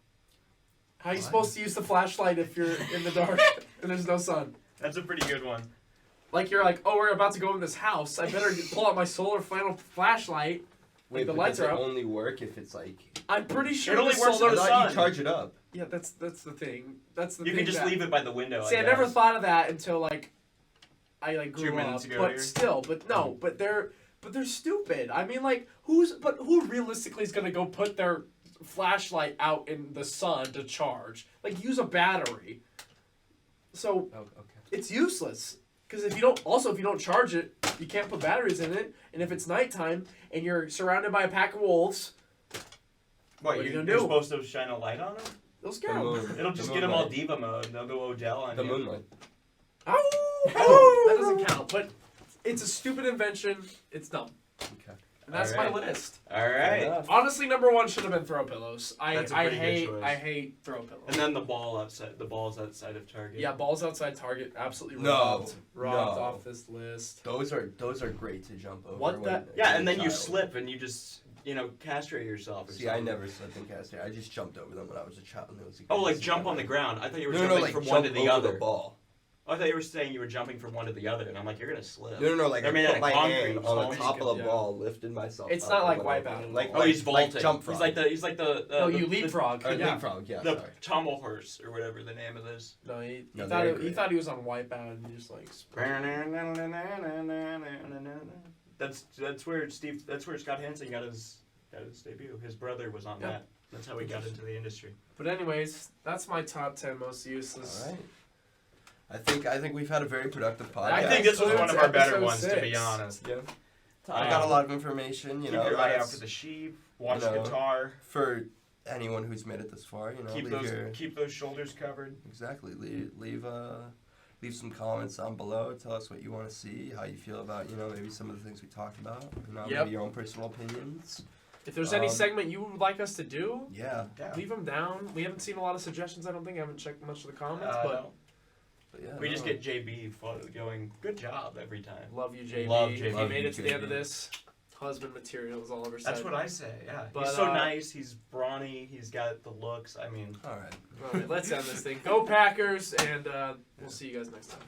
How are you What? supposed to use the flashlight if you're in the dark and there's no sun? That's a pretty good one. Like you're like, oh, we're about to go in this house. I better pull out my solar panel flashlight. Wait, the but lights does are it out. only work if it's like? I'm pretty sure It only the works solar. in I the thought sun. you charge it up. Yeah, that's the thing. That's the You thing. can just that- leave it by the window. See, I guess. never thought of that until like I like 2 grew minutes up. ago But here. still, but no, but they're stupid. I mean, like who realistically is gonna go put their flashlight out in the sun to charge? Like use a battery. So Oh, okay. it's useless. Because if you don't charge it, you can't put batteries in it. And if it's nighttime and you're surrounded by a pack of wolves, What, What are you you're gonna do? supposed to shine a light on them? they'll The scare them. moon. It'll just The get them all moonlight. diva mode. They'll go Odell on The you. moonlight. Oh, that doesn't count. But it's a stupid invention. It's dumb. Okay. And that's All right. my list. All Fair right. enough. Honestly, number one should have been throw pillows. That's a I pretty good hate choice. I hate throw pillows. And then the balls outside of Target. Yeah, balls outside target, absolutely No, robbed no. off this list. Those are great to jump over. What when- the- Yeah, as and a then you child. slip and you just, castrate yourself or See, I something. never slipped and cast it. I just jumped over them when I was a child. And it was the Oh, like greatest jump thing on the ever. ground. I thought you were No, jumping like from jump one to the over other. the ball. Oh, I thought you were saying you were jumping from one to the other, and I'm like, you're gonna slip. No, like They're I made out put of my concrete, hand so on long the as top you of can- the ball, lifted myself. It's up not like and went Wipeout over. at Like, all. Oh, he's vaulting. Like jump frog. He's like the No, you leapfrog. Or Yeah. leapfrog, yeah. the Sorry. tummel horse or whatever the name of this. No, he No, thought they're he great. thought he was on Wipeout and he just like. That's where Scott Hansen got his debut. His brother was on Yep. that. That's how he got into the industry. But anyways, that's my top 10 most useless. All right. I think we've had a very productive podcast. I think this was one of our better Episode ones, to be 6. honest. Yeah. I got a lot of information. Keep You know, your eye out that's- for the sheep. Watch you know, guitar. for anyone who's made it this far. You know, Keep those shoulders covered. exactly leave some comments down below. Tell us what you want to see, how you feel about maybe some of the things we talked about. Yep. Maybe your own personal opinions. If there's any Um, segment you would like us to do, Yeah. leave them down. We haven't seen a lot of suggestions, I don't think. I haven't checked much of the comments, but No. But yeah, We just no. get JB going. Good job every time. love you, JB. Love He JB. made it to the end of JB. this. Husband materials all over. That's what I say. Yeah, But, he's so uh, nice. He's brawny. He's got the looks. I mean. All right. All right, let's end this thing. Go Packers, and we'll see you guys next time.